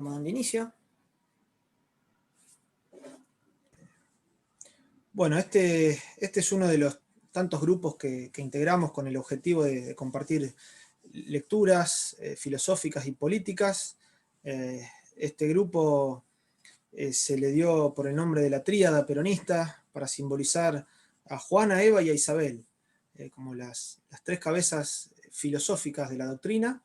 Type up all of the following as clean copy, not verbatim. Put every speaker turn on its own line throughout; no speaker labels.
Vamos dando inicio. Bueno, este es uno de los tantos grupos que integramos con el objetivo de compartir lecturas filosóficas y políticas. Este grupo se le dio por el nombre de la tríada peronista para simbolizar a Juana, Eva y a Isabel, como las tres cabezas filosóficas de la doctrina.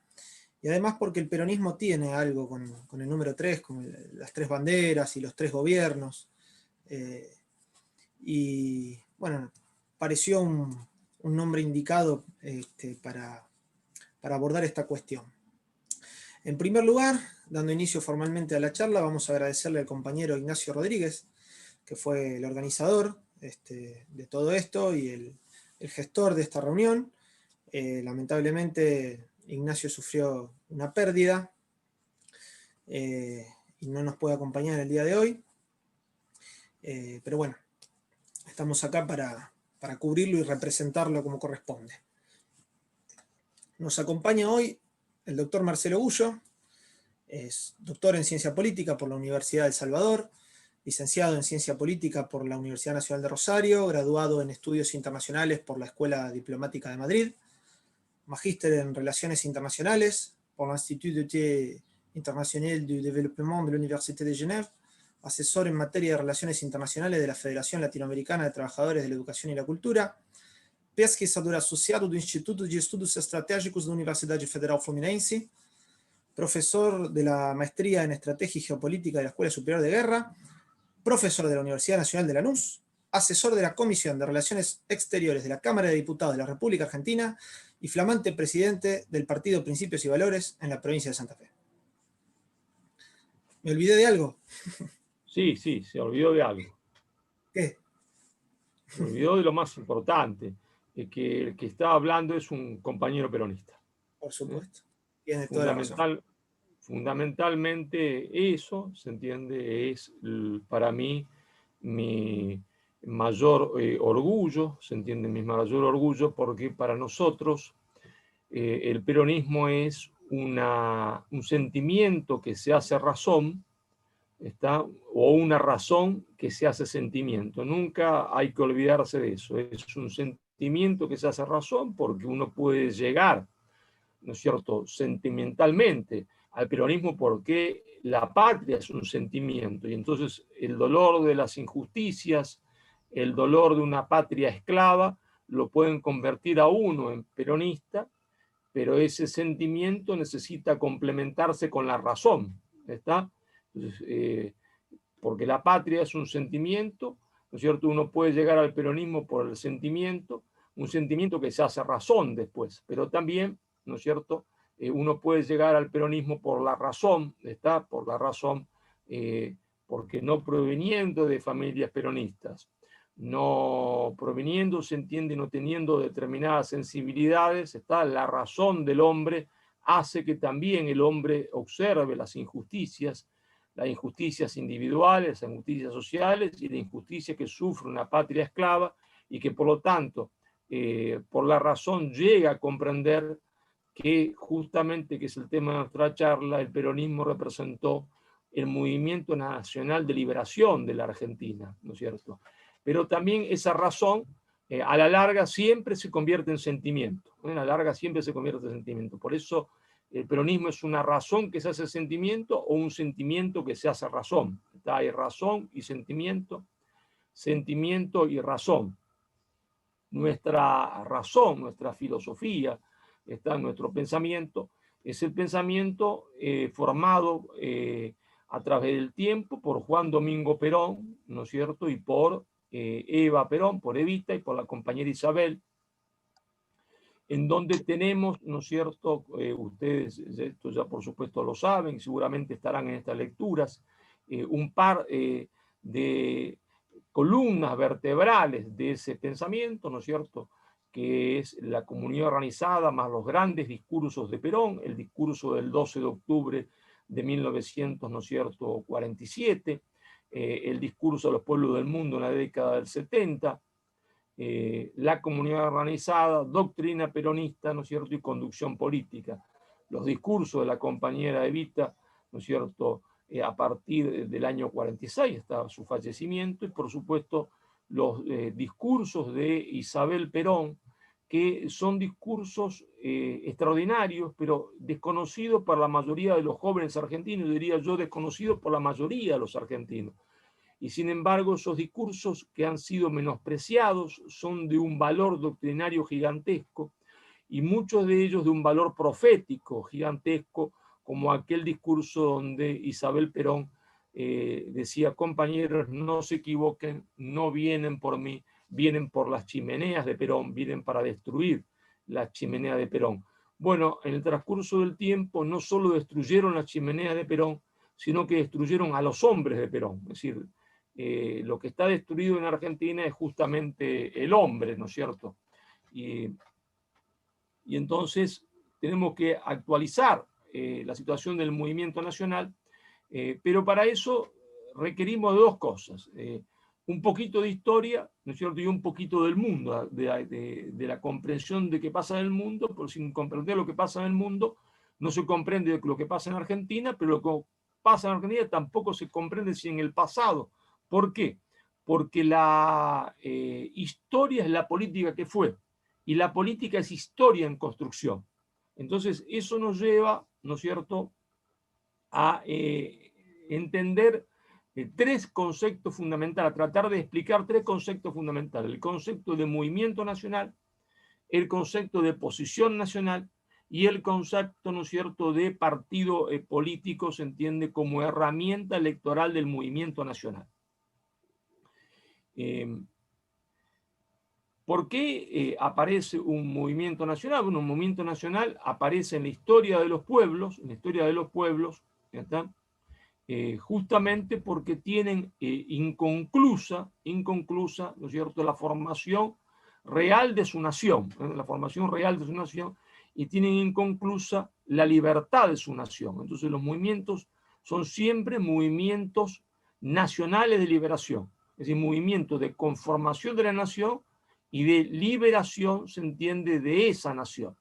Y además porque el peronismo tiene algo con el número 3, como las tres banderas y los tres gobiernos. Y bueno, pareció un nombre indicado para abordar esta cuestión. En primer lugar, dando inicio formalmente a la charla, vamos a agradecerle al compañero Ignacio Rodríguez, que fue el organizador de todo esto y el gestor de esta reunión. Lamentablemente Ignacio sufrió una pérdida y no nos puede acompañar el día de hoy, pero bueno, estamos acá para cubrirlo y representarlo como corresponde. Nos acompaña hoy el doctor Marcelo Gullo, es doctor en Ciencia Política por la Universidad de El Salvador, licenciado en Ciencia Política por la Universidad Nacional de Rosario, graduado en Estudios Internacionales por la Escuela Diplomática de Madrid, magíster en Relaciones Internacionales por l'Institut d'études internationales du développement de la Université de Genève, asesor en materia de Relaciones Internacionales de la Federación Latinoamericana de Trabajadores de la Educación y la Cultura, pesquisador associado do Instituto de Estudos Estratégicos da Universidade Federal Fluminense, profesor de la Maestría en Estrategia y Geopolítica de la Escuela Superior de Guerra, profesor de la Universidad Nacional de Lanús, asesor de la Comisión de Relaciones Exteriores de la Cámara de Diputados de la República Argentina y flamante presidente del Partido Principios y Valores en la provincia de Santa Fe. ¿Me olvidé de algo?
Sí, se olvidó de algo.
¿Qué?
Se olvidó de lo más importante, que el que está hablando es un compañero peronista.
Por supuesto. Tiene toda la razón.
Fundamentalmente eso, se entiende, es para mí mi mayor orgullo, se entiende, mi mayor orgullo, porque para nosotros el peronismo es un sentimiento que se hace razón, o una razón que se hace sentimiento. Nunca hay que olvidarse de eso. Es un sentimiento que se hace razón porque uno puede llegar, ¿no es cierto?, sentimentalmente al peronismo porque la patria es un sentimiento. Y entonces el dolor de las injusticias, el dolor de una patria esclava, lo pueden convertir a uno en peronista, pero ese sentimiento necesita complementarse con la razón, ¿está? Entonces, porque la patria es un sentimiento, ¿no es cierto? Uno puede llegar al peronismo por el sentimiento, un sentimiento que se hace razón después, pero también, ¿no es cierto? Uno puede llegar al peronismo por la razón, ¿está? Por la razón, porque no proveniendo de familias peronistas, no proveniendo, se entiende, no teniendo determinadas sensibilidades, ¿está? La razón del hombre hace que también el hombre observe las injusticias individuales, las injusticias sociales y la injusticia que sufre una patria esclava y que por lo tanto, por la razón llega a comprender que justamente, que es el tema de nuestra charla, el peronismo representó el movimiento nacional de liberación de la Argentina, ¿no es cierto? Pero también esa razón, a la larga siempre se convierte en sentimiento, a la larga siempre se convierte en sentimiento. Por eso el peronismo es una razón que se hace sentimiento o un sentimiento que se hace razón. Hay razón y sentimiento y razón. Nuestra razón, nuestra filosofía, nuestro pensamiento, es el pensamiento formado a través del tiempo por Juan Domingo Perón, ¿no es cierto? Y por Eva Perón, por Evita y por la compañera Isabel, en donde tenemos, ¿no es cierto?, ustedes esto ya por supuesto lo saben, seguramente estarán en estas lecturas, un par de columnas vertebrales de ese pensamiento, ¿no es cierto?, que es la comunidad organizada más los grandes discursos de Perón, el discurso del 12 de octubre de 1900, ¿no es cierto?, 47, el discurso de los pueblos del mundo en la década del 70, la comunidad organizada, doctrina peronista, ¿no es cierto?, y conducción política. Los discursos de la compañera Evita ¿no es cierto?, a partir del año 46, hasta su fallecimiento, y por supuesto los discursos de Isabel Perón, que son discursos extraordinarios, pero desconocidos por la mayoría de los jóvenes argentinos, diría yo, desconocidos por la mayoría de los argentinos. Y sin embargo, esos discursos que han sido menospreciados son de un valor doctrinario gigantesco, y muchos de ellos de un valor profético gigantesco, como aquel discurso donde Isabel Perón decía: compañeros, no se equivoquen, no vienen por mí, vienen por las chimeneas de Perón, vienen para destruir las chimeneas de Perón. Bueno, en el transcurso del tiempo no solo destruyeron las chimeneas de Perón, sino que destruyeron a los hombres de Perón. Es decir, lo que está destruido en Argentina es justamente el hombre, ¿no es cierto? Y entonces tenemos que actualizar la situación del movimiento nacional, pero para eso requerimos de dos cosas: un poquito de historia, ¿no es cierto?, y un poquito del mundo, de la comprensión de qué pasa en el mundo, porque sin comprender lo que pasa en el mundo no se comprende lo que pasa en Argentina, pero lo que pasa en Argentina tampoco se comprende si en el pasado. ¿Por qué? Porque la historia es la política que fue, y la política es historia en construcción. Entonces, eso nos lleva, ¿no es cierto?, a entender tres conceptos fundamentales, a tratar de explicar tres conceptos fundamentales: el concepto de movimiento nacional, el concepto de posición nacional y el concepto, ¿no es cierto?, de partido político, se entiende como herramienta electoral del movimiento nacional. ¿Por qué aparece un movimiento nacional? Bueno, un movimiento nacional aparece en la historia de los pueblos, ¿está? Justamente porque tienen inconclusa, ¿no es cierto?, la formación real de su nación, y tienen inconclusa la libertad de su nación. Entonces los movimientos son siempre movimientos nacionales de liberación, es decir, movimientos de conformación de la nación y de liberación, se entiende, de esa nación.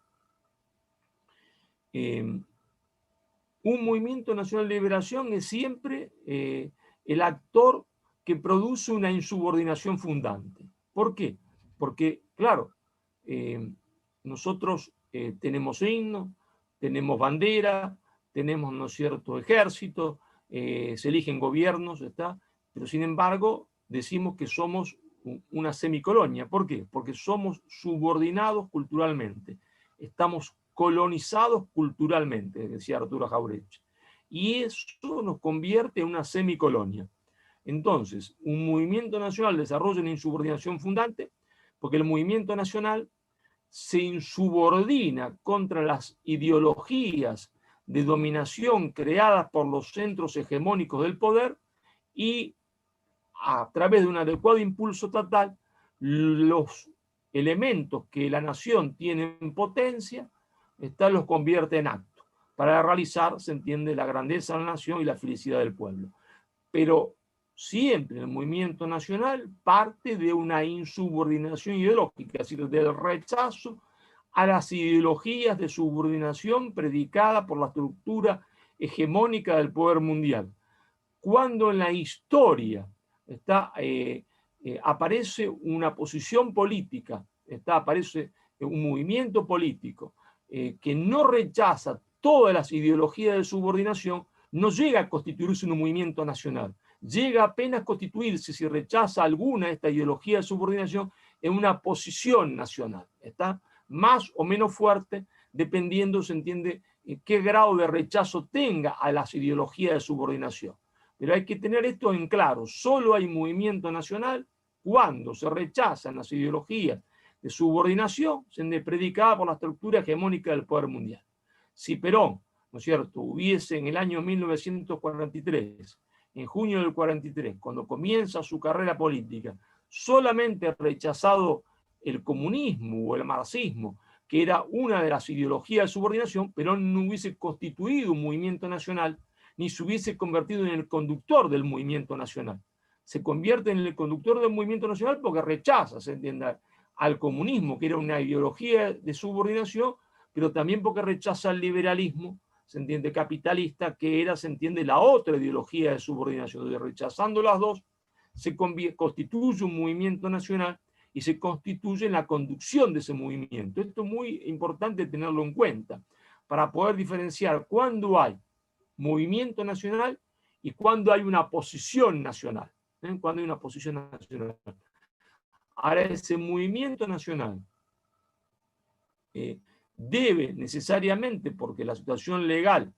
Un movimiento nacional de liberación es siempre el actor que produce una insubordinación fundante. ¿Por qué? Porque, claro, nosotros tenemos himno, tenemos bandera, tenemos, ¿no es cierto?, ejército, se eligen gobiernos, ¿está? Pero sin embargo decimos que somos una semicolonia. ¿Por qué? Porque somos subordinados culturalmente, estamos colonizados culturalmente, decía Arturo Jauretche, y eso nos convierte en una semicolonia. Entonces, un movimiento nacional desarrolla una insubordinación fundante porque el movimiento nacional se insubordina contra las ideologías de dominación creadas por los centros hegemónicos del poder, y a través de un adecuado impulso estatal, los elementos que la nación tiene en potencia, los convierte en acto, para realizar, se entiende, la grandeza de la nación y la felicidad del pueblo. Pero siempre el movimiento nacional parte de una insubordinación ideológica, es decir, del rechazo a las ideologías de subordinación predicada por la estructura hegemónica del poder mundial. Cuando en la historia aparece una posición política, aparece un movimiento político que no rechaza todas las ideologías de subordinación, no llega a constituirse un movimiento nacional. Llega apenas a constituirse, si rechaza alguna de estas ideologías de subordinación, en una posición nacional. Está más o menos fuerte, dependiendo, se entiende, qué grado de rechazo tenga a las ideologías de subordinación. Pero hay que tener esto en claro: solo hay movimiento nacional cuando se rechazan las ideologías de subordinación predicadas por la estructura hegemónica del poder mundial. Si Perón, ¿no es cierto?, hubiese en el año 1943, en junio del 43, cuando comienza su carrera política, solamente rechazado el comunismo o el marxismo, que era una de las ideologías de subordinación, Perón no hubiese constituido un movimiento nacional, ni se hubiese convertido en el conductor del movimiento nacional. Se convierte en el conductor del movimiento nacional porque rechaza, se entiende, al comunismo, que era una ideología de subordinación, pero también porque rechaza el liberalismo, se entiende, capitalista, que era, se entiende, la otra ideología de subordinación. Entonces, rechazando las dos, se constituye un movimiento nacional y se constituye en la conducción de ese movimiento. Esto es muy importante tenerlo en cuenta para poder diferenciar cuándo hay movimiento nacional y cuándo hay una posición nacional. Cuando hay una posición nacional. Ahora, ese movimiento nacional debe necesariamente, porque la situación legal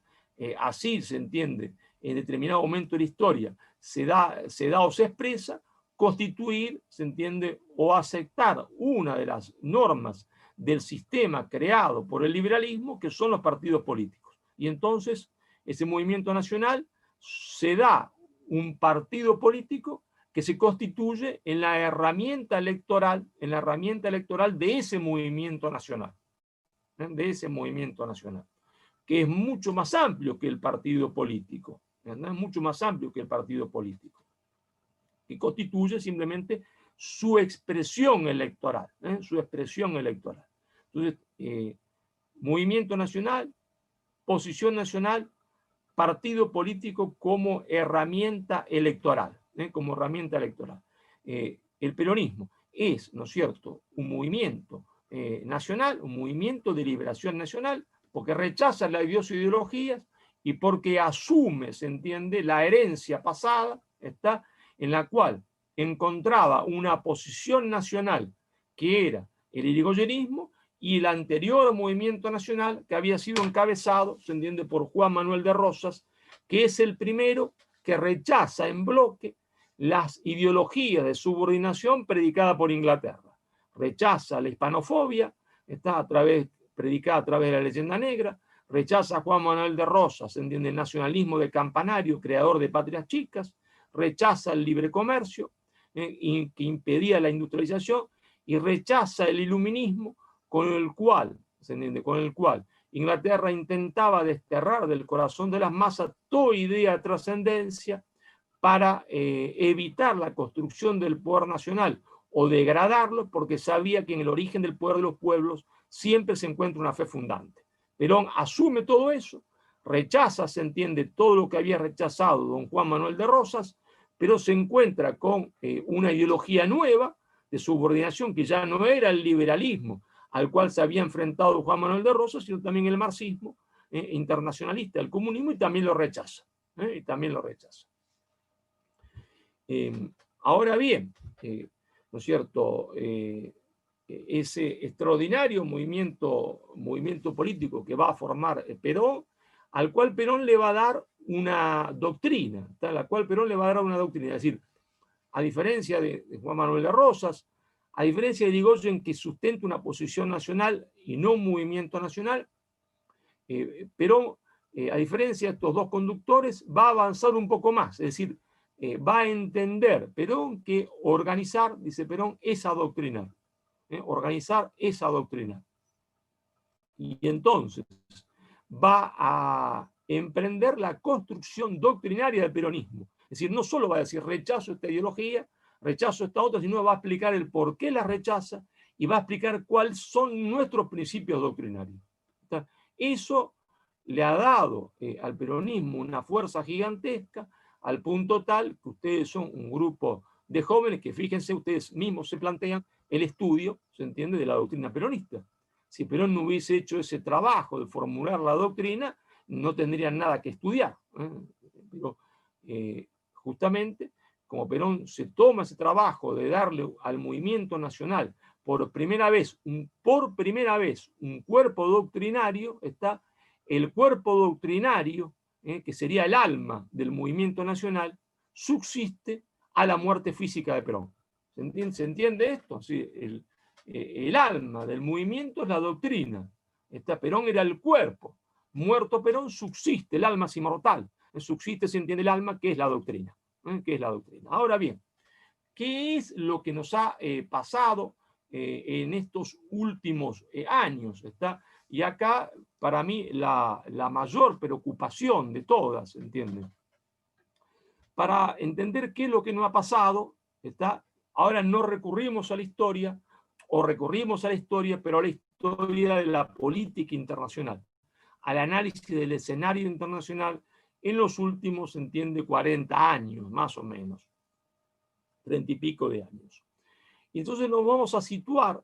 así se entiende, en determinado momento de la historia, se da o se expresa, constituir, se entiende, o aceptar una de las normas del sistema creado por el liberalismo, que son los partidos políticos. Y entonces, ese movimiento nacional se da un partido político que se constituye en la herramienta electoral de ese movimiento nacional. Que es mucho más amplio que el partido político, es mucho más amplio que el partido político, que constituye simplemente su expresión electoral, Entonces, movimiento nacional, posición nacional, partido político como herramienta electoral, el peronismo es, ¿no es cierto?, un movimiento nacional, un movimiento de liberación nacional, porque rechaza las ideologías y porque asume, se entiende, la herencia pasada, en la cual encontraba una posición nacional que era el irigoyenismo y el anterior movimiento nacional que había sido encabezado, se entiende, por Juan Manuel de Rosas, que es el primero que rechaza en bloque las ideologías de subordinación predicadas por Inglaterra. Rechaza la hispanofobia, predicada a través de la leyenda negra, rechaza a Juan Manuel de Rosas, se entiende, el nacionalismo de Campanario, creador de Patrias Chicas, rechaza el libre comercio, que impedía la industrialización, y rechaza el iluminismo con el cual Inglaterra intentaba desterrar del corazón de las masas toda idea de trascendencia para evitar la construcción del poder nacional o degradarlo, porque sabía que en el origen del poder de los pueblos siempre se encuentra una fe fundante. Perón asume todo eso, rechaza, se entiende, todo lo que había rechazado don Juan Manuel de Rosas, pero se encuentra con una ideología nueva de subordinación que ya no era el liberalismo al cual se había enfrentado Juan Manuel de Rosas, sino también el marxismo internacionalista, el comunismo, y también lo rechaza. Ahora bien, ¿no es cierto?, ese extraordinario movimiento político que va a formar Perón, al cual Perón le va a dar una doctrina, es decir, a diferencia de Juan Manuel de Rosas, a diferencia de Irigoyen, que sustenta una posición nacional y no un movimiento nacional, Perón, a diferencia de estos dos conductores, va a avanzar un poco más, es decir, va a entender Perón que organizar, dice Perón, es adoctrinar. Organizar es adoctrinar. Y entonces va a emprender la construcción doctrinaria del peronismo. Es decir, no solo va a decir rechazo esta ideología, rechazo esta otra, sino va a explicar el por qué la rechaza y va a explicar cuáles son nuestros principios doctrinarios. Eso le ha dado al peronismo una fuerza gigantesca, al punto tal que ustedes son un grupo de jóvenes que, fíjense, ustedes mismos se plantean el estudio, se entiende, de la doctrina peronista. Si Perón no hubiese hecho ese trabajo de formular la doctrina, no tendrían nada que estudiar. Pero justamente, como Perón se toma ese trabajo de darle al movimiento nacional por primera vez un cuerpo doctrinario, el cuerpo doctrinario, que sería el alma del movimiento nacional, subsiste a la muerte física de Perón. ¿Se entiende esto? Sí, el alma del movimiento es la doctrina. Perón era el cuerpo. Muerto Perón, subsiste, el alma es inmortal. Subsiste, se entiende, el alma, que es la doctrina. Ahora bien, ¿qué es lo que nos ha pasado en estos últimos años? Y acá, para mí, la mayor preocupación de todas, ¿entienden? Para entender qué es lo que nos ha pasado, ahora no recurrimos a la historia, o recurrimos a la historia, pero a la historia de la política internacional. al análisis del escenario internacional en los últimos, se entiende, 40 años, más o menos, 30 y pico de años. Y entonces nos vamos a situar,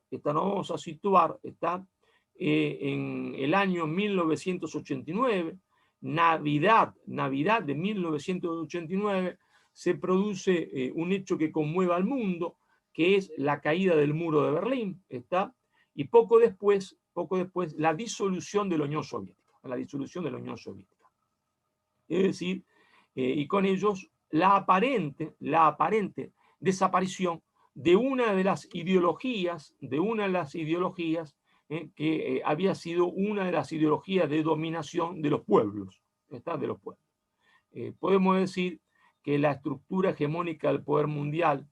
en el año 1989, Navidad de 1989, se produce un hecho que conmueve al mundo, que es la caída del muro de Berlín, y poco después, la disolución de la Unión Soviética, Es decir, y con ellos la aparente desaparición de una de las ideologías, que había sido una de las ideologías de dominación de los pueblos, podemos decir que la estructura hegemónica del poder mundial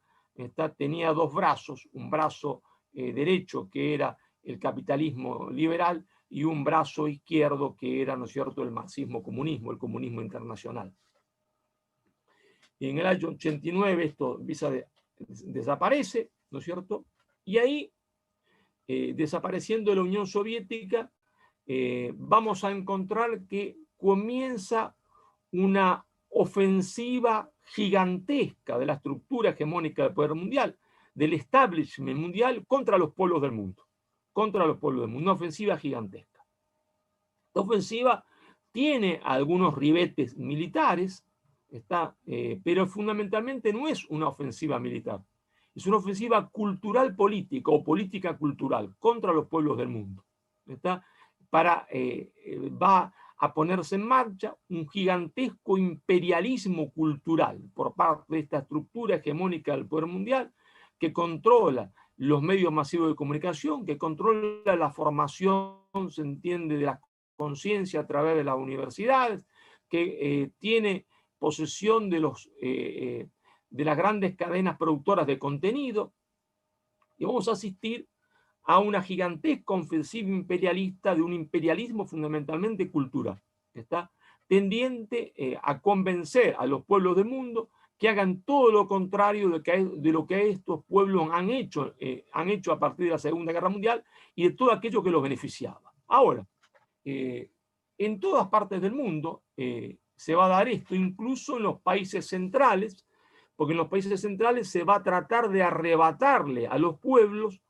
tenía dos brazos, un brazo derecho que era el capitalismo liberal y un brazo izquierdo que era, ¿no es cierto?, el marxismo-comunismo, el comunismo internacional. Y en el año 89 esto desaparece, ¿no es cierto? Y ahí, desapareciendo la Unión Soviética, vamos a encontrar que comienza una ofensiva gigantesca de la estructura hegemónica del poder mundial, del establishment mundial contra los pueblos del mundo. Una ofensiva gigantesca. La ofensiva tiene algunos ribetes militares, pero fundamentalmente no es una ofensiva militar. Es una ofensiva cultural política o política cultural contra los pueblos del mundo. Va a ponerse en marcha un gigantesco imperialismo cultural por parte de esta estructura hegemónica del poder mundial que controla los medios masivos de comunicación, que controla la formación, se entiende, de la conciencia a través de las universidades, que tiene posesión de las grandes cadenas productoras de contenido, y vamos a asistir a una gigantesca ofensiva imperialista de un imperialismo fundamentalmente cultural, tendiente a convencer a los pueblos del mundo que hagan todo lo contrario de lo que estos pueblos han hecho a partir de la Segunda Guerra Mundial y de todo aquello que los beneficiaba. Ahora, en todas partes del mundo se va a dar esto, incluso en los países centrales, porque en los países centrales se va a tratar de arrebatarle a los pueblos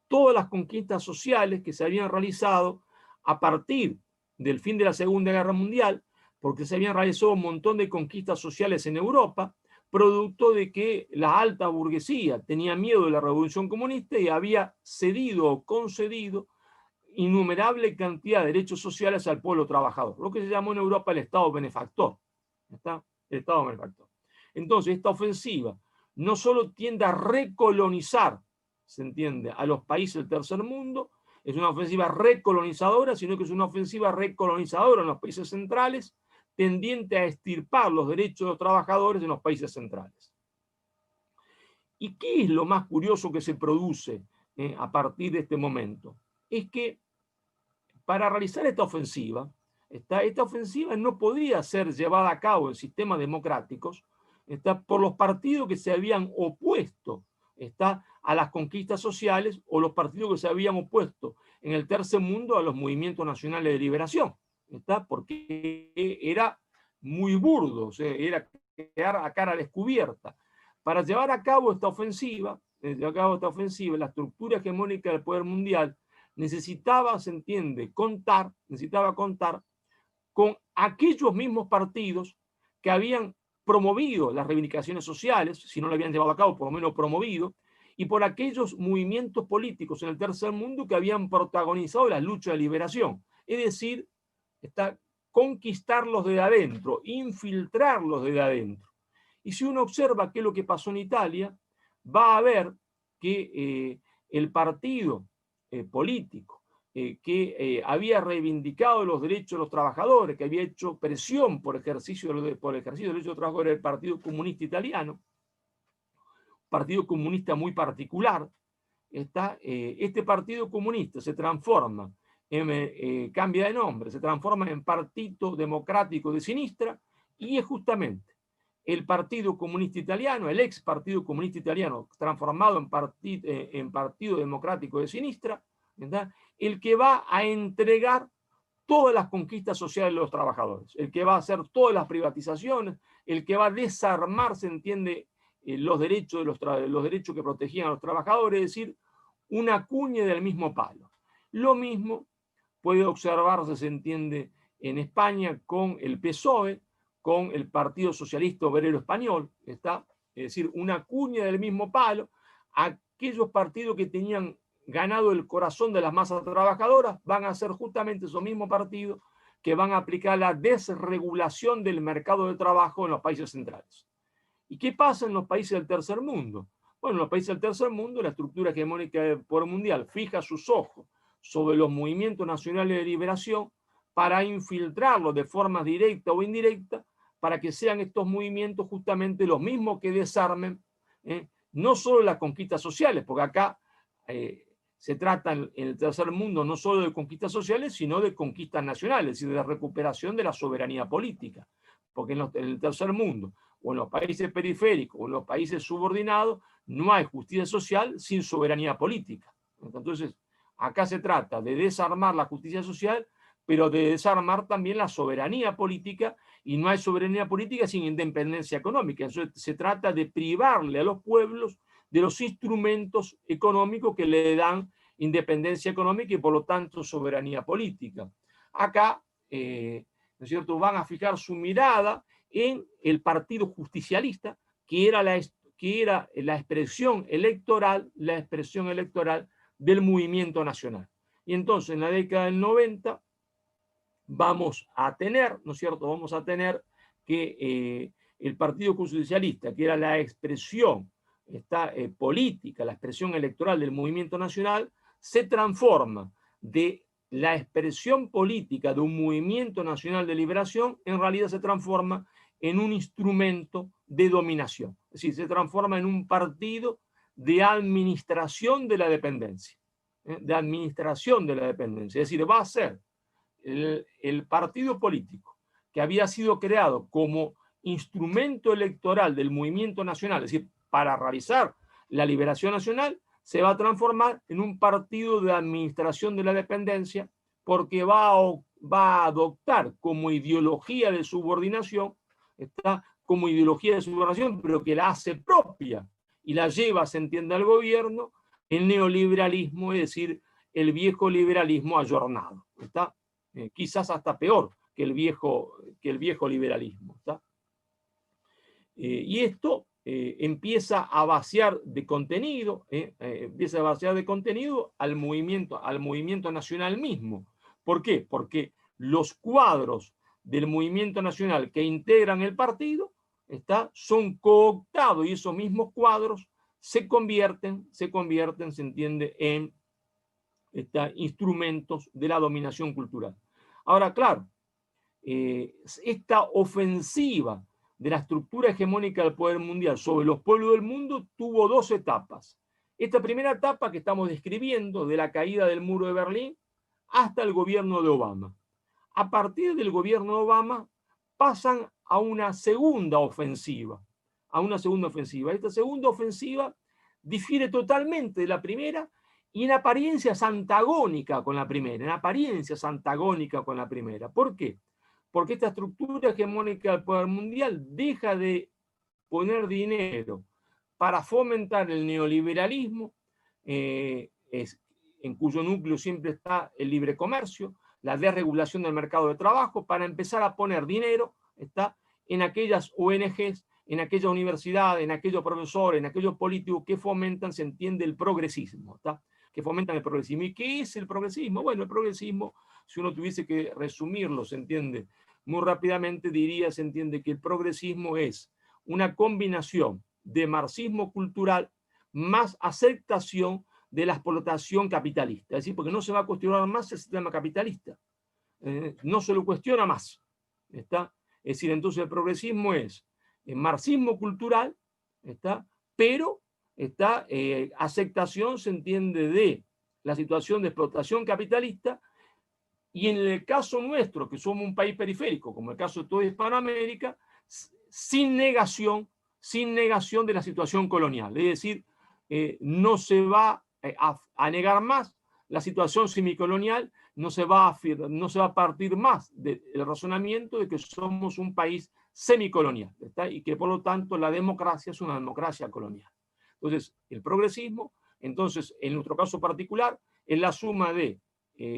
todas las conquistas sociales que se habían realizado a partir del fin de la Segunda Guerra Mundial, porque se habían realizado un montón de conquistas sociales en Europa, producto de que la alta burguesía tenía miedo de la revolución comunista y había cedido o concedido innumerable cantidad de derechos sociales al pueblo trabajador, lo que se llamó en Europa el Estado benefactor. El Estado benefactor. Entonces, esta ofensiva no solo tiende a recolonizar, se entiende, a los países del tercer mundo, es una ofensiva recolonizadora, sino que es una ofensiva recolonizadora en los países centrales, tendiente a extirpar los derechos de los trabajadores en los países centrales. ¿Y qué es lo más curioso que se produce a partir de este momento? Es que para realizar esta ofensiva no podía ser llevada a cabo en sistemas democráticos por los partidos que se habían opuesto a las conquistas sociales o los partidos que se habían opuesto en el tercer mundo a los movimientos nacionales de liberación, porque era muy burdo, o sea, era quedar a cara descubierta. Para llevar a cabo esta ofensiva, la estructura hegemónica del poder mundial necesitaba, se entiende, contar con aquellos mismos partidos que habían promovido las reivindicaciones sociales, si no lo habían llevado a cabo, por lo menos promovido, y por aquellos movimientos políticos en el tercer mundo que habían protagonizado la lucha de liberación. Es decir, conquistarlos desde adentro, infiltrarlos desde adentro. Y si uno observa qué es lo que pasó en Italia, va a ver que el partido político que había reivindicado los derechos de los trabajadores, que había hecho presión por ejercicio de los derechos de los trabajadores, el Partido Comunista Italiano, partido comunista muy particular, este Partido Comunista se transforma, cambia de nombre, se transforma en Partido Democrático de Sinistra, y es justamente el Partido Comunista Italiano, el ex Partido Comunista Italiano, transformado en Partido Democrático de Sinistra, ¿verdad?, el que va a entregar todas las conquistas sociales de los trabajadores, el que va a hacer todas las privatizaciones, el que va a desarmar, se entiende, los derechos que protegían a los trabajadores, es decir, una cuña del mismo palo. Lo mismo puede observarse, se entiende, en España con el PSOE, con el Partido Socialista Obrero Español, ¿está? Es decir, una cuña del mismo palo. Aquellos partidos que tenían ganado el corazón de las masas trabajadoras van a ser justamente esos mismos partidos que van a aplicar la desregulación del mercado de trabajo en los países centrales. ¿Y qué pasa en los países del tercer mundo? Bueno, en los países del tercer mundo, la estructura hegemónica del poder mundial fija sus ojos sobre los movimientos nacionales de liberación para infiltrarlos de forma directa o indirecta, para que sean estos movimientos justamente los mismos que desarmen no solo las conquistas sociales, porque acá se trata en el tercer mundo no solo de conquistas sociales, sino de conquistas nacionales, es decir, de la recuperación de la soberanía política. Porque en el tercer mundo, o en los países periféricos, o en los países subordinados, no hay justicia social sin soberanía política. Entonces, acá se trata de desarmar la justicia social, pero de desarmar también la soberanía política, y no hay soberanía política sin independencia económica. Entonces, se trata de privarle a los pueblos de los instrumentos económicos que le dan independencia económica y por lo tanto soberanía política. Acá, ¿no es cierto?, van a fijar su mirada en el Partido Justicialista, que era la expresión electoral del movimiento nacional. Y entonces en la década del 90 vamos a tener, ¿no es cierto?, vamos a tener que el Partido Justicialista, que era la expresión política, la expresión electoral del movimiento nacional, se transforma de la expresión política de un movimiento nacional de liberación, en realidad se transforma en un instrumento de dominación. Es decir, se transforma en un partido de administración de la dependencia. De administración de la dependencia. Es decir, va a ser el partido político que había sido creado como instrumento electoral del movimiento nacional, es decir, para realizar la liberación nacional, se va a transformar en un partido de administración de la dependencia, porque va a adoptar como ideología de subordinación, pero que la hace propia y la lleva, se entiende, al gobierno, el neoliberalismo, es decir, el viejo liberalismo ayornado, ¿está? Quizás hasta peor que el viejo liberalismo, ¿está? Y esto empieza a vaciar de contenido, al movimiento nacional mismo. ¿Por qué? Porque los cuadros del movimiento nacional que integran el partido son cooptados, y esos mismos cuadros se convierten, se entiende, en instrumentos de la dominación cultural. Ahora, claro, esta ofensiva de la estructura hegemónica del poder mundial sobre los pueblos del mundo tuvo dos etapas. Esta primera etapa que estamos describiendo, de la caída del muro de Berlín hasta el gobierno de Obama. A partir del gobierno de Obama pasan a una segunda ofensiva. Esta segunda ofensiva difiere totalmente de la primera, y en apariencia es antagónica con la primera. ¿Por qué? Porque esta estructura hegemónica del poder mundial deja de poner dinero para fomentar el neoliberalismo, en cuyo núcleo siempre está el libre comercio, la desregulación del mercado de trabajo, para empezar a poner dinero en aquellas ONGs, en aquellas universidades, en aquellos profesores, en aquellos políticos que fomentan, se entiende, el progresismo, que fomentan el progresismo. ¿Y qué es el progresismo? Bueno, el progresismo, si uno tuviese que resumirlo, se entiende, muy rápidamente diría, se entiende, que el progresismo es una combinación de marxismo cultural más aceptación de la explotación capitalista. Es decir, porque no se va a cuestionar más el sistema capitalista. No se lo cuestiona más. ¿Está? Es decir, entonces el progresismo es marxismo cultural, pero aceptación, se entiende, de la situación de explotación capitalista. Y en el caso nuestro, que somos un país periférico, como el caso de toda Hispanoamérica, sin negación de la situación colonial. Es decir, no se va a negar más la situación semicolonial, no se va a partir más del razonamiento de que somos un país semicolonial, ¿está? Y que por lo tanto la democracia es una democracia colonial. Entonces, el progresismo, entonces, en nuestro caso particular, es la suma de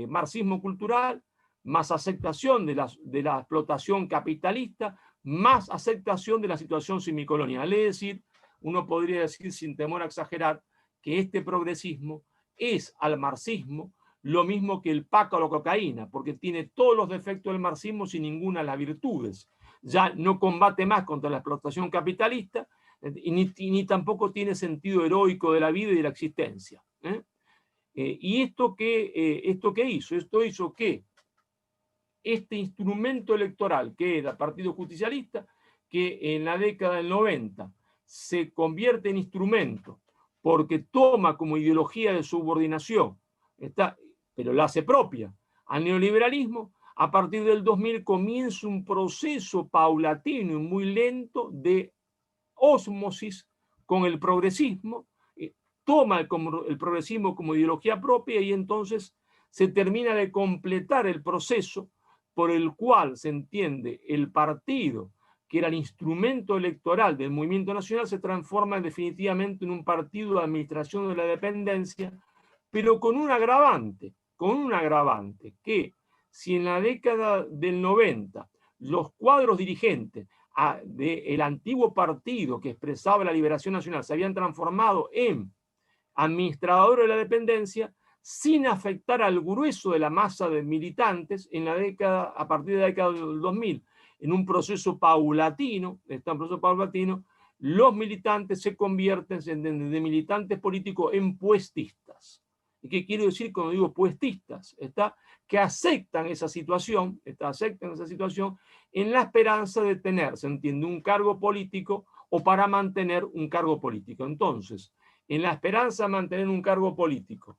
marxismo cultural, más aceptación de la explotación capitalista, más aceptación de la situación semicolonial. Es decir, uno podría decir sin temor a exagerar que este progresismo es al marxismo lo mismo que el paco o la cocaína, porque tiene todos los defectos del marxismo sin ninguna de las virtudes. Ya no combate más contra la explotación capitalista y ni tampoco tiene sentido heroico de la vida y de la existencia. ¿Y esto qué hizo? Esto hizo que este instrumento electoral, que era el Partido Justicialista, que en la década del 90 se convierte en instrumento porque toma como ideología de subordinación, pero la hace propia, al neoliberalismo. A partir del 2000 comienza un proceso paulatino y muy lento de ósmosis con el progresismo, toma el progresismo como ideología propia y entonces se termina de completar el proceso por el cual se entiende el partido, que era el instrumento electoral del movimiento nacional, se transforma definitivamente en un partido de administración de la dependencia, pero con un agravante, que si en la década del 90 los cuadros dirigentes del antiguo partido que expresaba la liberación nacional se habían transformado en administradores de la dependencia, sin afectar al grueso de la masa de militantes a partir de la década del 2000, en un proceso paulatino, los militantes se convierten de militantes políticos en puestistas. ¿Y qué quiero decir cuando digo puestistas? Que aceptan esa situación, en la esperanza de tener, se entiende, un cargo político o para mantener un cargo político. Entonces, en la esperanza de mantener un cargo político,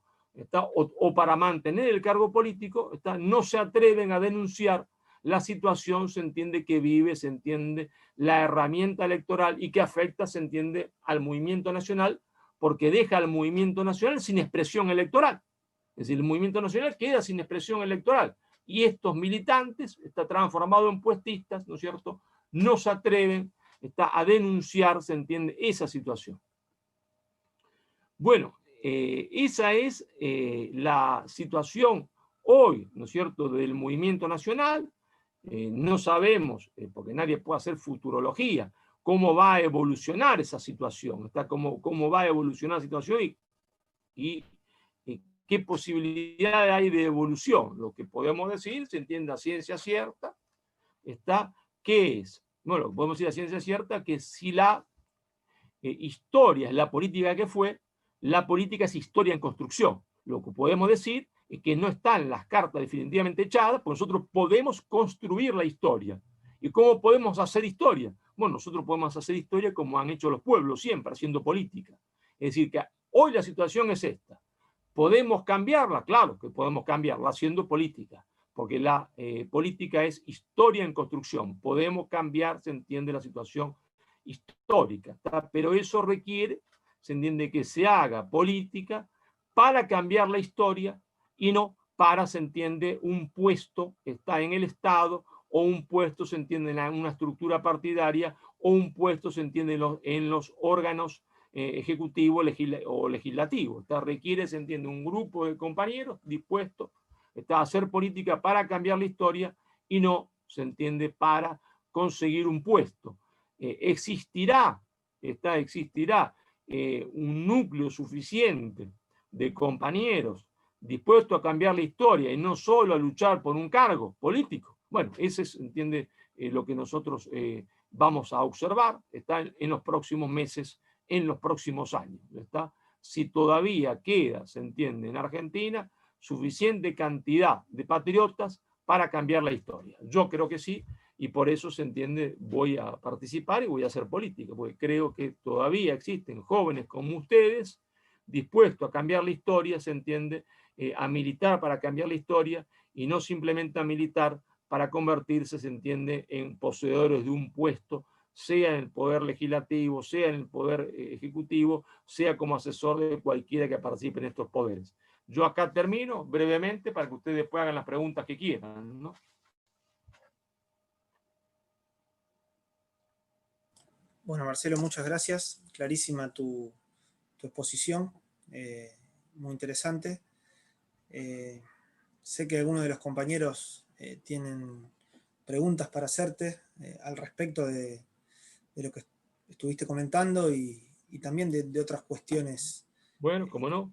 o para mantener el cargo político, no se atreven a denunciar la situación, se entiende, que vive, se entiende, la herramienta electoral y que afecta, se entiende, al movimiento nacional, porque deja al movimiento nacional sin expresión electoral. Es decir, el movimiento nacional queda sin expresión electoral. Y estos militantes, transformados en puestistas, ¿no es cierto?, no se atreven a denunciar, se entiende, esa situación. Bueno, esa es la situación hoy, ¿no es cierto?, del movimiento nacional. No sabemos, porque nadie puede hacer futurología, cómo va a evolucionar esa situación, cómo va a evolucionar la situación y qué posibilidades hay de evolución. Lo que podemos decir, se entiende a ciencia cierta, ¿qué es? Bueno, podemos decir a ciencia cierta que si la historia es la política que fue, la política es historia en construcción. Lo que podemos decir es que no están las cartas definitivamente echadas, pues nosotros podemos construir la historia. ¿Y cómo podemos hacer historia? Bueno, nosotros podemos hacer historia como han hecho los pueblos siempre, haciendo política. Es decir, que hoy la situación es esta. ¿Podemos cambiarla? Claro que podemos cambiarla haciendo política, porque la política es historia en construcción. Podemos cambiar, se entiende, la situación histórica, pero eso requiere, se entiende, que se haga política para cambiar la historia y no para, se entiende, un puesto que está en el Estado o un puesto, se entiende, en una estructura partidaria o un puesto, se entiende, en los órganos ejecutivo o legislativo. Requiere, se entiende, un grupo de compañeros dispuestos a hacer política para cambiar la historia y no, se entiende, para conseguir un puesto. Existirá un núcleo suficiente de compañeros dispuestos a cambiar la historia y no solo a luchar por un cargo político. Bueno, ese es, entiende, lo que nosotros vamos a observar en los próximos meses, en los próximos años. Si todavía queda, se entiende, en Argentina suficiente cantidad de patriotas para cambiar la historia. Yo creo que sí, y por eso, se entiende, voy a participar y voy a hacer política, porque creo que todavía existen jóvenes como ustedes dispuestos a cambiar la historia, se entiende, a militar para cambiar la historia y no simplemente a militar para convertirse, se entiende, en poseedores de un puesto, sea en el poder legislativo, sea en el poder ejecutivo, sea como asesor de cualquiera que participe en estos poderes. Yo acá termino brevemente para que ustedes después hagan las preguntas que quieran, ¿no?
Bueno, Marcelo, muchas gracias. Clarísima tu exposición, muy interesante. Sé que algunos de los compañeros tienen preguntas para hacerte al respecto de lo que estuviste comentando y también de otras cuestiones.
Bueno, cómo no.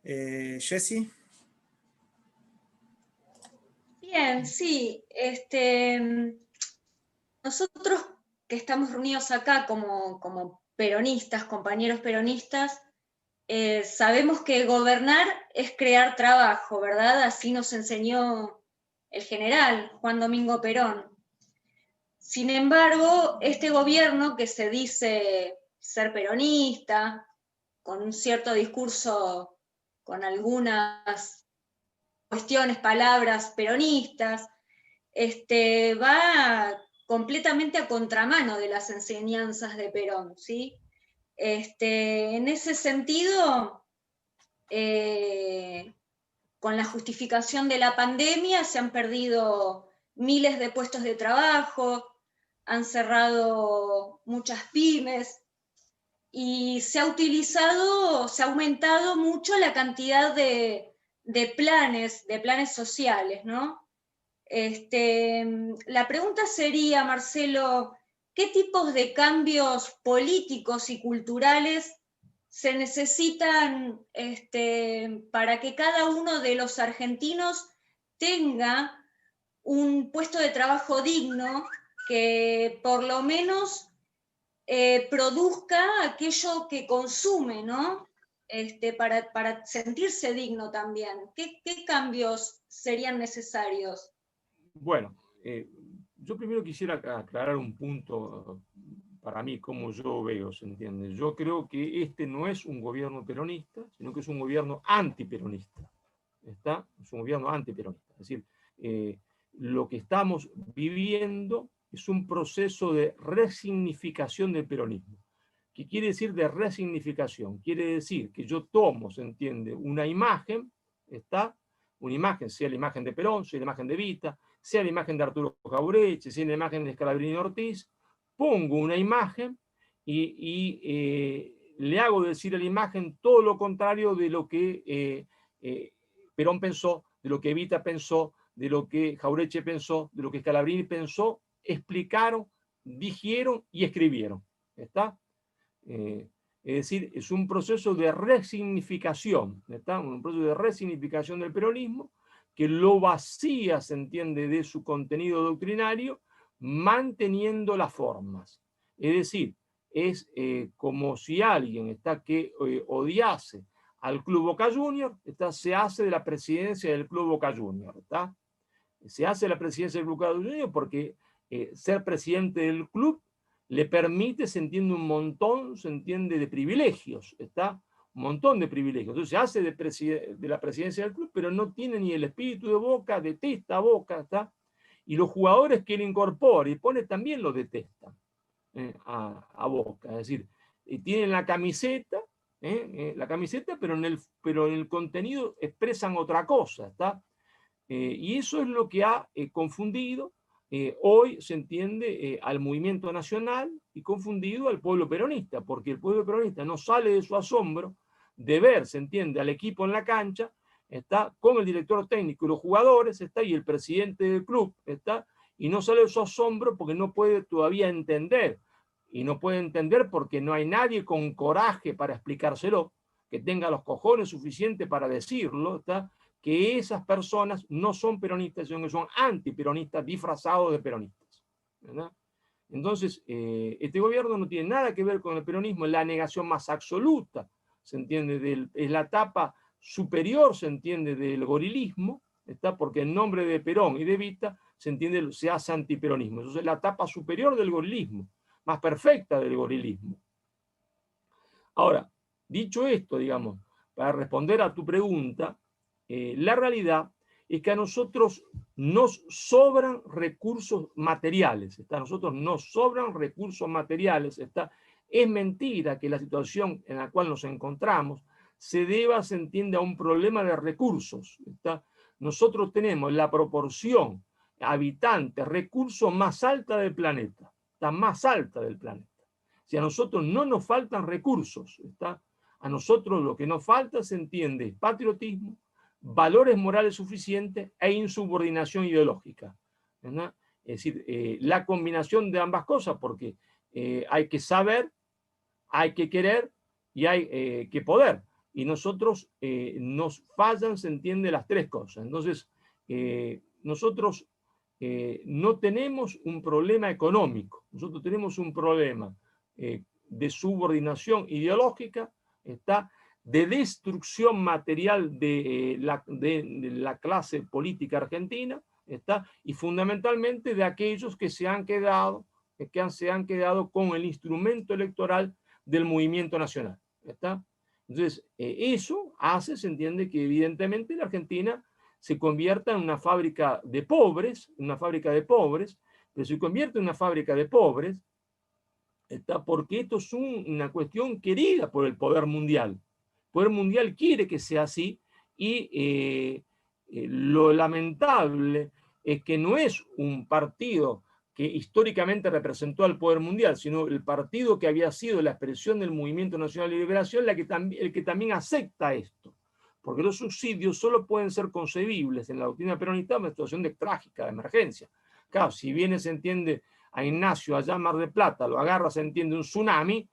Jessy.
Bien, sí. Nosotros que estamos reunidos acá como peronistas, compañeros peronistas, sabemos que gobernar es crear trabajo, ¿verdad? Así nos enseñó el general Juan Domingo Perón. Sin embargo, este gobierno que se dice ser peronista, con un cierto discurso, con algunas cuestiones, palabras peronistas, va completamente a contramano de las enseñanzas de Perón, ¿sí? En ese sentido, con la justificación de la pandemia se han perdido miles de puestos de trabajo, han cerrado muchas pymes y se ha aumentado mucho la cantidad de planes sociales, ¿no? La pregunta sería, Marcelo, ¿qué tipos de cambios políticos y culturales se necesitan para que cada uno de los argentinos tenga un puesto de trabajo digno que por lo menos produzca aquello que consume, ¿no? Para sentirse digno también? ¿Qué cambios serían necesarios?
Bueno, yo primero quisiera aclarar un punto para mí, como yo veo, ¿se entiende? Yo creo que este no es un gobierno peronista, sino que es un gobierno antiperonista. ¿Está? Es un gobierno antiperonista. Es decir, lo que estamos viviendo es un proceso de resignificación del peronismo. ¿Qué quiere decir de resignificación? Quiere decir que yo tomo, ¿se entiende?, una imagen, ¿está? Una imagen, sea la imagen de Perón, sea la imagen de Evita, sea la imagen de Arturo Jauretche, sea la imagen de Scalabrini Ortiz, pongo una imagen y le hago decir a la imagen todo lo contrario de lo que Perón pensó, de lo que Evita pensó, de lo que Jauretche pensó, de lo que Scalabrini pensó, explicaron, dijeron y escribieron. ¿Está? Es decir, es un proceso de resignificación, ¿está? Un proceso de resignificación del peronismo que lo vacía, se entiende, de su contenido doctrinario, manteniendo las formas. Es decir, es como si alguien está que odiase al Club Boca Juniors, se hace de la presidencia del Club Boca Juniors. ¿Está? Se hace la presidencia del Club Boca Juniors porque ser presidente del club le permite, se entiende, un montón, se entiende, de privilegios, ¿está? Un montón de privilegios. Entonces se hace de la presidencia del club, pero no tiene ni el espíritu de Boca, detesta a Boca, ¿está? Y los jugadores que él incorpora y pone también lo detestan a Boca. Es decir, tienen la camiseta, pero en el contenido expresan otra cosa, ¿está? Y eso es lo que ha confundido hoy, se entiende, al movimiento nacional y confundido al pueblo peronista, porque el pueblo peronista no sale de su asombro de ver, se entiende, al equipo en la cancha, está con el director técnico y los jugadores, está, y el presidente del club, está, y no sale de su asombro porque no puede todavía entender, y no puede entender porque no hay nadie con coraje para explicárselo, que tenga los cojones suficientes para decirlo, está, que esas personas no son peronistas, sino que son antiperonistas disfrazados de peronistas, ¿verdad? Entonces, este gobierno no tiene nada que ver con el peronismo, es la negación más absoluta, se entiende, es la etapa superior, se entiende, del gorilismo, ¿está? Porque en nombre de Perón y de Evita, se entiende, se hace antiperonismo. Eso es la etapa superior del gorilismo, más perfecta del gorilismo. Ahora, dicho esto, digamos, para responder a tu pregunta, la realidad es que a nosotros nos sobran recursos materiales, ¿está? A nosotros nos sobran recursos materiales, ¿está? Es mentira que la situación en la cual nos encontramos se deba, se entiende, a un problema de recursos. ¿Está? Nosotros tenemos la proporción habitantes-recursos más alta del planeta, está más alta del planeta. Si a nosotros no nos faltan recursos, ¿está? A nosotros lo que nos falta, se entiende, es patriotismo, valores morales suficientes e insubordinación ideológica, ¿verdad? Es decir, la combinación de ambas cosas, porque hay que saber, hay que querer y hay que poder. Y nosotros nos fallan, se entiende, las tres cosas. Entonces, nosotros no tenemos un problema económico, nosotros tenemos un problema de subordinación ideológica, está, de destrucción material de la clase política argentina, está, y fundamentalmente de aquellos que se han quedado con el instrumento electoral del movimiento nacional. ¿Está? Entonces, eso hace, se entiende, que evidentemente la Argentina se convierta en una fábrica de pobres, pero se convierte en una fábrica de pobres, ¿está? Porque esto es una cuestión querida por el poder mundial. El poder mundial quiere que sea así y lo lamentable es que no es un partido que históricamente representó al poder mundial, sino el partido que había sido la expresión del Movimiento Nacional de Liberación, el que también acepta esto. Porque los subsidios solo pueden ser concebibles en la doctrina peronista en una situación de trágica, de emergencia. Claro, si viene, se entiende, a Ignacio allá en Mar del Plata, lo agarra, se entiende, un tsunami,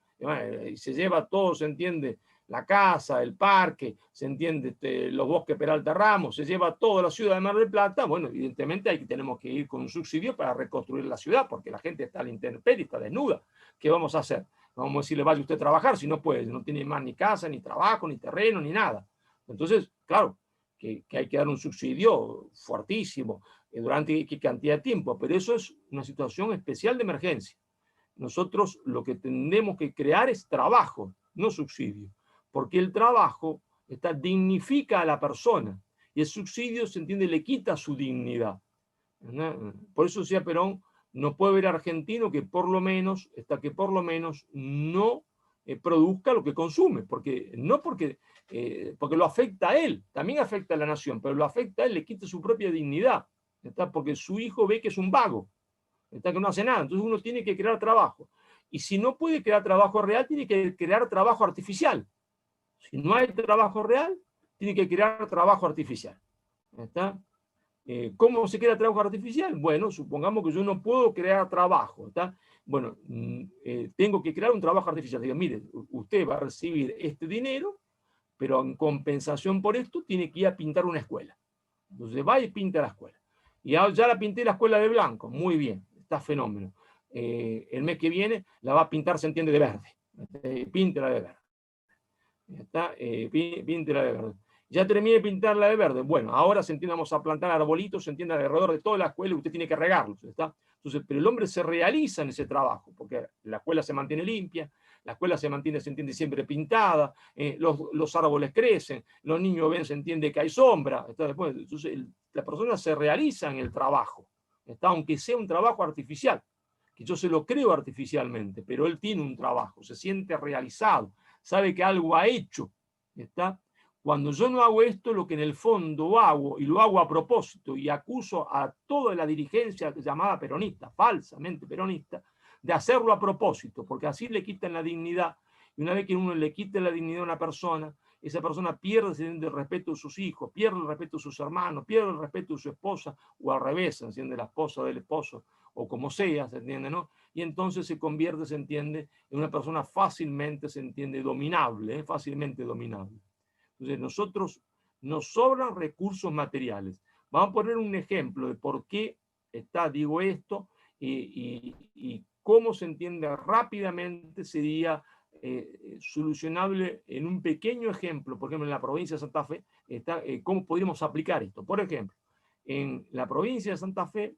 y se lleva todo, se entiende, la casa, el parque, se entiende, los bosques Peralta Ramos, se lleva toda la ciudad de Mar del Plata, bueno, evidentemente tenemos que ir con un subsidio para reconstruir la ciudad, porque la gente está a la intemperie, está desnuda. ¿Qué vamos a hacer? Vamos a decirle, vaya usted a trabajar, si no puede, no tiene más ni casa, ni trabajo, ni terreno, ni nada. Entonces, claro, que hay que dar un subsidio fuertísimo durante qué cantidad de tiempo, pero eso es una situación especial de emergencia. Nosotros lo que tenemos que crear es trabajo, no subsidio, porque el trabajo dignifica a la persona y el subsidio, se entiende, le quita su dignidad. ¿No? Por eso decía Perón, no puede haber argentino que por lo menos no produzca lo que consume, porque lo afecta a él, también afecta a la nación, pero lo afecta a él, le quita su propia dignidad, ¿está? Porque su hijo ve que es un vago, ¿está? Que no hace nada. Entonces uno tiene que crear trabajo, y si no puede crear trabajo real, tiene que crear trabajo artificial. Si no hay trabajo real, tiene que crear trabajo artificial. ¿Está? ¿Cómo se crea trabajo artificial? Bueno, supongamos que yo no puedo crear trabajo, ¿está? Bueno, tengo que crear un trabajo artificial. Digo, mire, usted va a recibir este dinero, pero en compensación por esto tiene que ir a pintar una escuela. Entonces va y pinta la escuela. Y ya la pinté la escuela de blanco, muy bien, está fenómeno. El mes que viene la va a pintar, se entiende, de verde. Píntela de verde. Píntela de verde. Ya terminé de pintarla de verde. Bueno, ahora se entiende, vamos a plantar arbolitos, se entiende, alrededor de toda la escuela y usted tiene que regarlos. ¿Está? Entonces, pero el hombre se realiza en ese trabajo, porque la escuela se mantiene limpia, la escuela se mantiene, se entiende, siempre pintada, los árboles crecen, los niños ven, se entiende que hay sombra. ¿Está? Después, entonces, la persona se realiza en el trabajo, ¿está? Aunque sea un trabajo artificial, que yo se lo creo artificialmente, pero él tiene un trabajo, se siente realizado, sabe que algo ha hecho. ¿Está? Cuando yo no hago esto, lo que en el fondo hago, y lo hago a propósito, y acuso a toda la dirigencia llamada peronista, falsamente peronista, de hacerlo a propósito, porque así le quitan la dignidad, y una vez que uno le quita la dignidad a una persona, esa persona pierde el respeto de sus hijos, pierde el respeto de sus hermanos, pierde el respeto de su esposa, o al revés, se entiende, la esposa del esposo, o como sea, se entiende, ¿no? Y entonces se convierte, se entiende, en una persona fácilmente, se entiende, dominable, fácilmente dominable. Entonces, nosotros nos sobran recursos materiales. Vamos a poner un ejemplo de por qué digo esto y cómo se entiende rápidamente sería solucionable en un pequeño ejemplo. Por ejemplo, en la provincia de Santa Fe, cómo podríamos aplicar esto. Por ejemplo, en la provincia de Santa Fe,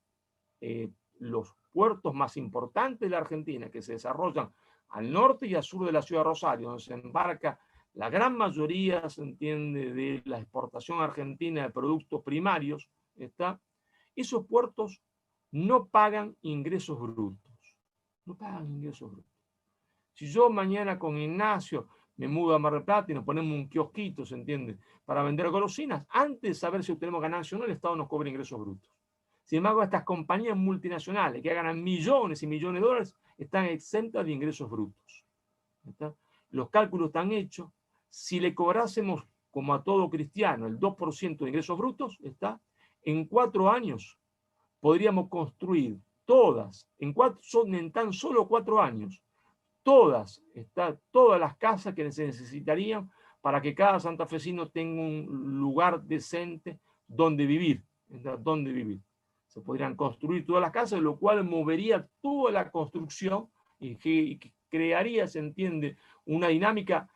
los puertos más importantes de la Argentina, que se desarrollan al norte y al sur de la ciudad de Rosario, donde se embarca la gran mayoría, se entiende, de la exportación argentina de productos primarios, esos puertos no pagan ingresos brutos. No pagan ingresos brutos. Si yo mañana con Ignacio me mudo a Mar del Plata y nos ponemos un kiosquito, ¿se entiende?, para vender golosinas, antes de saber si obtenemos ganancia o no, el Estado nos cobra ingresos brutos. Sin embargo, estas compañías multinacionales que ganan millones y millones de dólares están exentas de ingresos brutos. ¿Está? Los cálculos están hechos. Si le cobrásemos, como a todo cristiano, el 2% de ingresos brutos, ¿está?, en 4 años podríamos construir todas, en tan solo 4 años, todas las casas que se necesitarían para que cada santafesino tenga un lugar decente donde vivir. Donde vivir. Se podrían construir todas las casas, lo cual movería toda la construcción y crearía, se entiende, una dinámica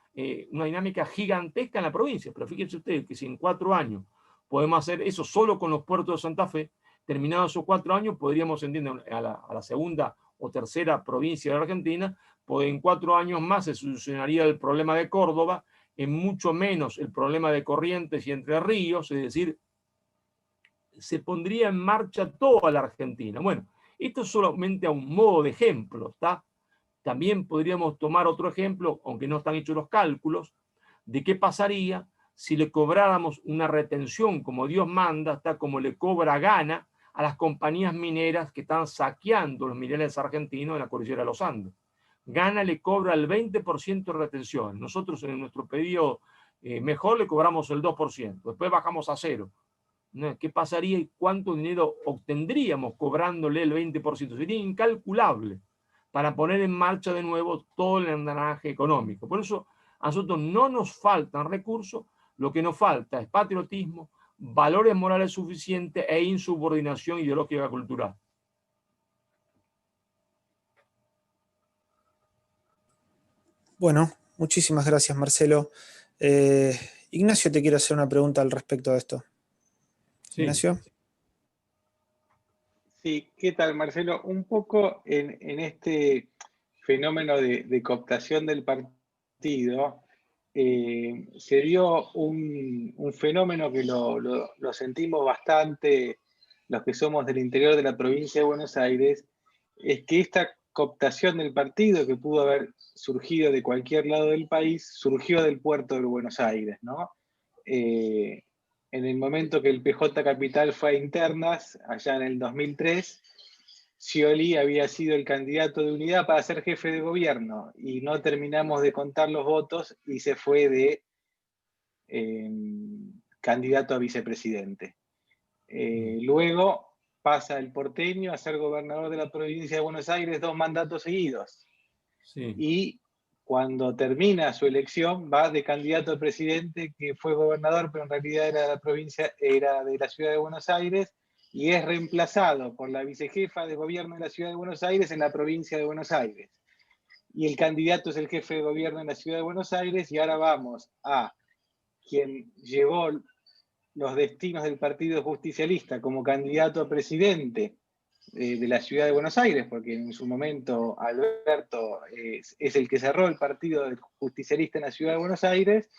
gigantesca en la provincia. Pero fíjense ustedes que si en 4 años podemos hacer eso solo con los puertos de Santa Fe, terminados esos 4 años, podríamos, entienden, a la segunda o tercera provincia de la Argentina, pues en 4 años más se solucionaría el problema de Córdoba, en mucho menos el problema de Corrientes y Entre Ríos, es decir, se pondría en marcha toda la Argentina. Bueno, esto es solamente a un modo de ejemplo, ¿está? También podríamos tomar otro ejemplo, aunque no están hechos los cálculos, de qué pasaría si le cobráramos una retención como Dios manda, está, como le cobra Ghana a las compañías mineras que están saqueando los minerales argentinos en la cordillera de los Andes. Ghana le cobra el 20% de retención. Nosotros en nuestro pedido mejor le cobramos el 2%. Después bajamos a 0. ¿Qué pasaría y cuánto dinero obtendríamos cobrándole el 20%? Sería incalculable para poner en marcha de nuevo todo el engranaje económico. Por eso a nosotros no nos faltan recursos, lo que nos falta es patriotismo, valores morales suficientes e insubordinación ideológica cultural.
Bueno, muchísimas gracias, Marcelo. Ignacio te quiere hacer una pregunta al respecto de esto. Sí. Ignacio.
Sí, ¿qué tal, Marcelo? Un poco en este fenómeno de cooptación del partido, se dio un fenómeno que lo sentimos bastante los que somos del interior de la provincia de Buenos Aires, es que esta cooptación del partido, que pudo haber surgido de cualquier lado del país, surgió del puerto de Buenos Aires, ¿no? En el momento que el PJ Capital fue a internas, allá en el 2003, Scioli había sido el candidato de unidad para ser jefe de gobierno y no terminamos de contar los votos y se fue de candidato a vicepresidente. Luego pasa el porteño a ser gobernador de la provincia de Buenos Aires 2 mandatos seguidos. Sí. Y cuando termina su elección va de candidato a presidente, que fue gobernador, pero en realidad era de la provincia, era de la ciudad de Buenos Aires, y es reemplazado por la vicejefa de gobierno de la ciudad de Buenos Aires en la provincia de Buenos Aires. Y el candidato es el jefe de gobierno en la ciudad de Buenos Aires, y ahora vamos a quien llevó los destinos del Partido Justicialista como candidato a presidente de la ciudad de Buenos Aires, porque en su momento Alberto es el que cerró el Partido Justicialista en la ciudad de Buenos Aires,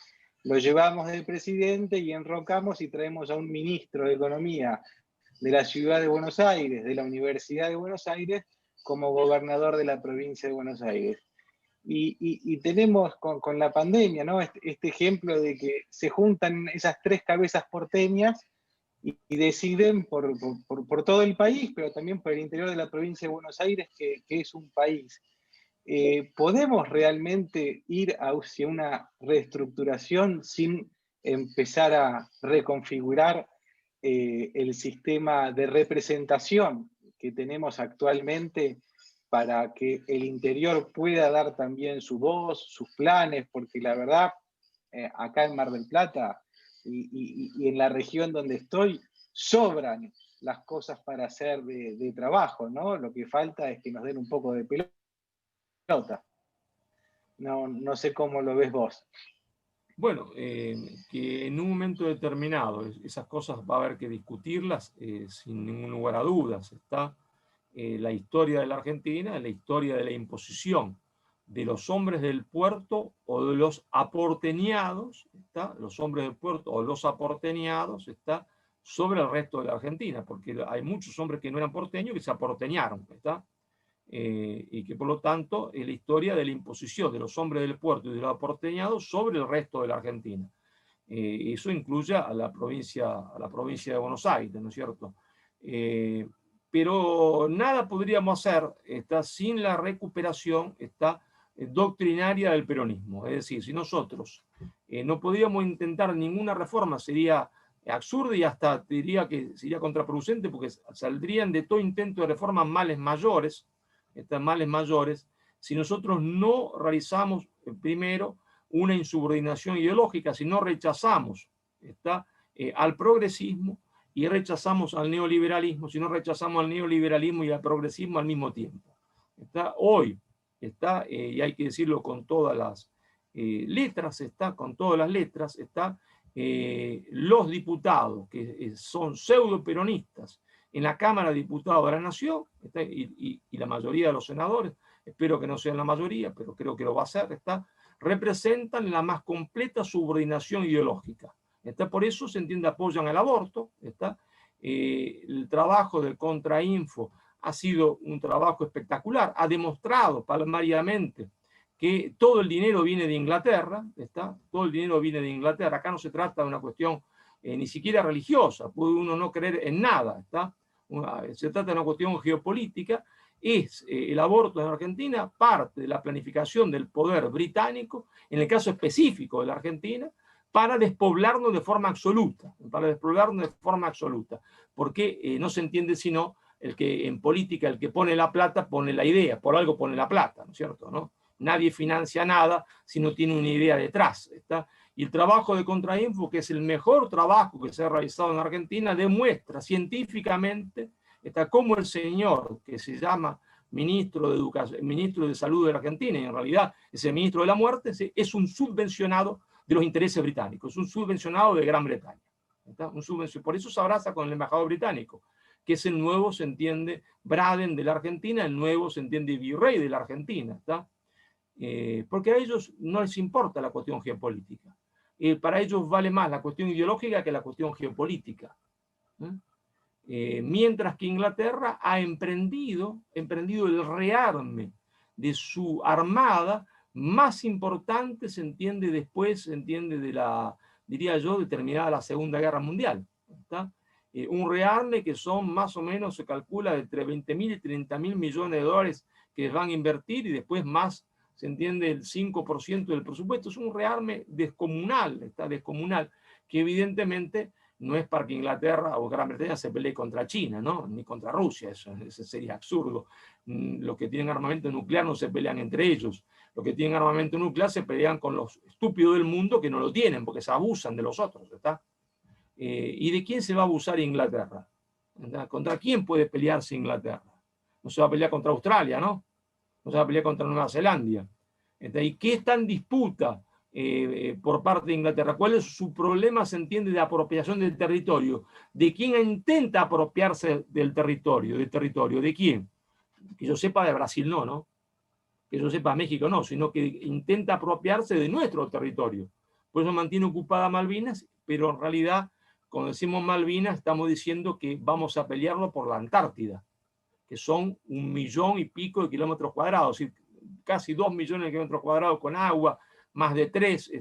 lo llevamos de presidente y enrocamos y traemos a un ministro de Economía de la ciudad de Buenos Aires, de la Universidad de Buenos Aires, como gobernador de la provincia de Buenos Aires. Y tenemos con la pandemia, ¿no? Este ejemplo de que se juntan esas 3 cabezas porteñas y deciden por todo el país, pero también por el interior de la provincia de Buenos Aires, que es un país. ¿Podemos realmente ir hacia una reestructuración sin empezar a reconfigurar el sistema de representación que tenemos actualmente para que el interior pueda dar también su voz, sus planes? Porque la verdad, acá en Mar del Plata y en la región donde estoy, sobran las cosas para hacer de trabajo, ¿no? Lo que falta es que nos den un poco de pelota. No sé cómo lo ves vos.
Bueno, que en un momento determinado esas cosas va a haber que discutirlas sin ningún lugar a dudas. Está la historia de la Argentina, la historia de la imposición de los hombres del puerto o de los aporteñados, ¿está? Los hombres del puerto o los aporteñados, está sobre el resto de la Argentina, porque hay muchos hombres que no eran porteños que se aporteñaron, ¿está? y que por lo tanto es la historia de la imposición de los hombres del puerto y de los aporteñados sobre el resto de la Argentina. Eso incluye a la provincia de Buenos Aires, ¿no es cierto? Pero nada podríamos hacer sin la recuperación doctrinaria del peronismo. Es decir, si nosotros no podríamos intentar ninguna reforma, sería absurdo y hasta diría que sería contraproducente, porque saldrían de todo intento de reforma males mayores, si nosotros no realizamos primero una insubordinación ideológica, si no rechazamos al progresismo y rechazamos al neoliberalismo, si no rechazamos al neoliberalismo y al progresismo al mismo tiempo. Hoy, y hay que decirlo con todas las letras, los diputados que son pseudo peronistas en la Cámara de Diputados de la Nación, y la mayoría de los senadores, espero que no sean la mayoría, pero creo que lo va a ser, representan la más completa subordinación ideológica. Por eso se entiende, apoyan el aborto. El trabajo del Contrainfo ha sido un trabajo espectacular, ha demostrado palmariamente que todo el dinero viene de Inglaterra, todo el dinero viene de Inglaterra. Acá no se trata de una cuestión ni siquiera religiosa, puede uno no creer en nada, se trata de una cuestión geopolítica. El aborto en Argentina parte de la planificación del poder británico, en el caso específico de la Argentina, para despoblarnos de forma absoluta, porque no se entiende sino en política el que pone la plata pone la idea, por algo pone la plata, ¿no es cierto? ¿No? Nadie financia nada si no tiene una idea detrás. Y el trabajo de Contrainfo, que es el mejor trabajo que se ha realizado en Argentina, demuestra científicamente cómo el señor que se llama ministro de Educación, ministro de Salud de la Argentina, y en realidad es el ministro de la Muerte, es un subvencionado de los intereses británicos, es un subvencionado de Gran Bretaña. Por eso se abraza con el embajador británico, que es el nuevo, se entiende, Braden de la Argentina, el nuevo, se entiende, virrey de la Argentina. Porque a ellos no les importa la cuestión geopolítica. Para ellos vale más la cuestión ideológica que la cuestión geopolítica. Mientras que Inglaterra ha emprendido el rearme de su armada más importante, se entiende, después, se entiende, de la, diría yo, de terminada la Segunda Guerra Mundial. Un rearme que son más o menos, se calcula, de entre 20.000 y 30.000 millones de dólares que van a invertir, y después más, se entiende, el 5% del presupuesto. Es un rearme descomunal, descomunal, que evidentemente no es para que Inglaterra o Gran Bretaña se pelee contra China, ¿no? Ni contra Rusia, eso sería absurdo. Los que tienen armamento nuclear no se pelean entre ellos. Los que tienen armamento nuclear se pelean con los estúpidos del mundo que no lo tienen, porque se abusan de los otros. ¿Y de quién se va a abusar Inglaterra? ¿Contra quién puede pelearse Inglaterra? No se va a pelear contra Australia, ¿no? No se va a pelear contra Nueva Zelanda. ¿Y qué está en disputa por parte de Inglaterra? ¿Cuál es su problema, se entiende, de apropiación del territorio? ¿De quién intenta apropiarse del territorio? ¿De quién? Que yo sepa, de Brasil no. Que yo sepa, México no, sino que intenta apropiarse de nuestro territorio. Por eso mantiene ocupada Malvinas, pero en realidad, cuando decimos Malvinas, estamos diciendo que vamos a pelearlo por la Antártida, que son 1 millón y pico de kilómetros cuadrados, es decir, casi 2 millones de kilómetros cuadrados con agua, más de 3,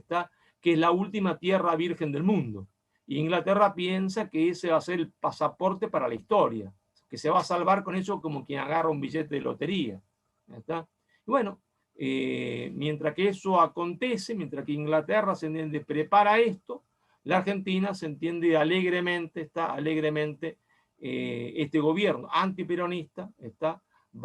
que es la última tierra virgen del mundo. Y Inglaterra piensa que ese va a ser el pasaporte para la historia, que se va a salvar con eso como quien agarra un billete de lotería. Y bueno, mientras que eso acontece, mientras que Inglaterra, se entiende, prepara esto, la Argentina, se entiende, alegremente, este gobierno antiperonista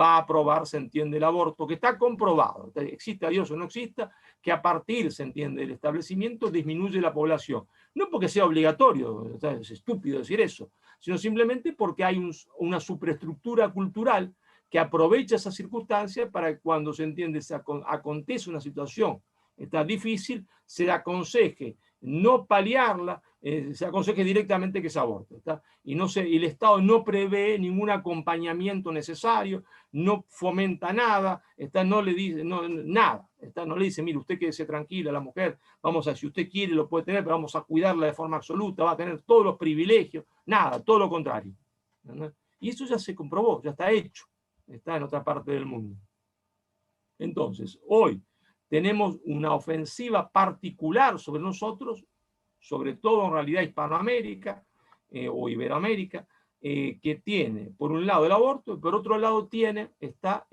va a aprobar, se entiende, el aborto, que está comprobado, exista Dios o no exista, que a partir, se entiende, del establecimiento disminuye la población. No porque sea obligatorio, es estúpido decir eso, sino simplemente porque hay una superestructura cultural que aprovecha esa circunstancia para que cuando, se entiende, acontece una situación difícil, se aconseje no paliarla, se aconseje directamente que se aborte. Y el Estado no prevé ningún acompañamiento necesario, no fomenta nada, no le dice nada. No le dice, mire, usted quédese tranquila, la mujer, si usted quiere lo puede tener, pero vamos a cuidarla de forma absoluta, va a tener todos los privilegios, nada, todo lo contrario. Y eso ya se comprobó, ya está hecho. está en otra parte del mundo. Entonces, hoy tenemos una ofensiva particular sobre nosotros, sobre todo en realidad Hispanoamérica o Iberoamérica, que tiene, por un lado, el aborto, y por otro lado está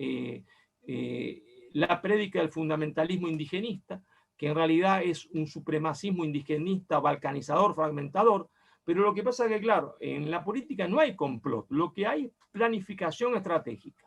la prédica del fundamentalismo indigenista, que en realidad es un supremacismo indigenista, balcanizador, fragmentador, pero lo que pasa es que, claro, en la política no hay complot, lo que hay es planificación estratégica.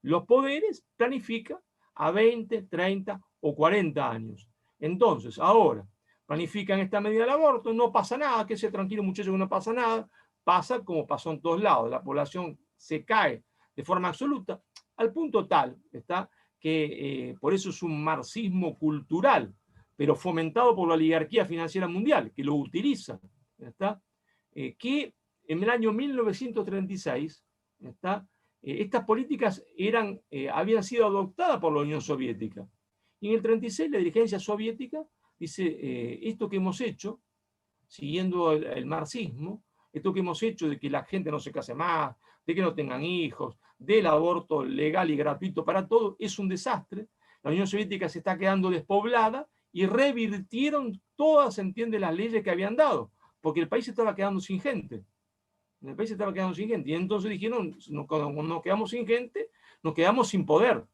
Los poderes planifican a 20, 30 o 40 años. Entonces, ahora, planifican esta medida del aborto, no pasa nada, que sea tranquilo muchachos que no pasa nada, pasa como pasó en todos lados, la población se cae de forma absoluta, al punto tal, ¿está? Que por eso es un marxismo cultural, pero fomentado por la oligarquía financiera mundial, que lo utiliza, ¿está? Que en el año 1936, ¿está? Estas políticas habían sido adoptadas por la Unión Soviética. Y en el 36 la dirigencia soviética dice, esto que hemos hecho, siguiendo el marxismo, esto que hemos hecho de que la gente no se case más, de que no tengan hijos, del aborto legal y gratuito para todos, es un desastre. La Unión Soviética se está quedando despoblada y revirtieron todas, se entiende, las leyes que habían dado, porque el país se estaba quedando sin gente. El país se estaba quedando sin gente. Y entonces dijeron, cuando nos quedamos sin gente, nos quedamos sin poder,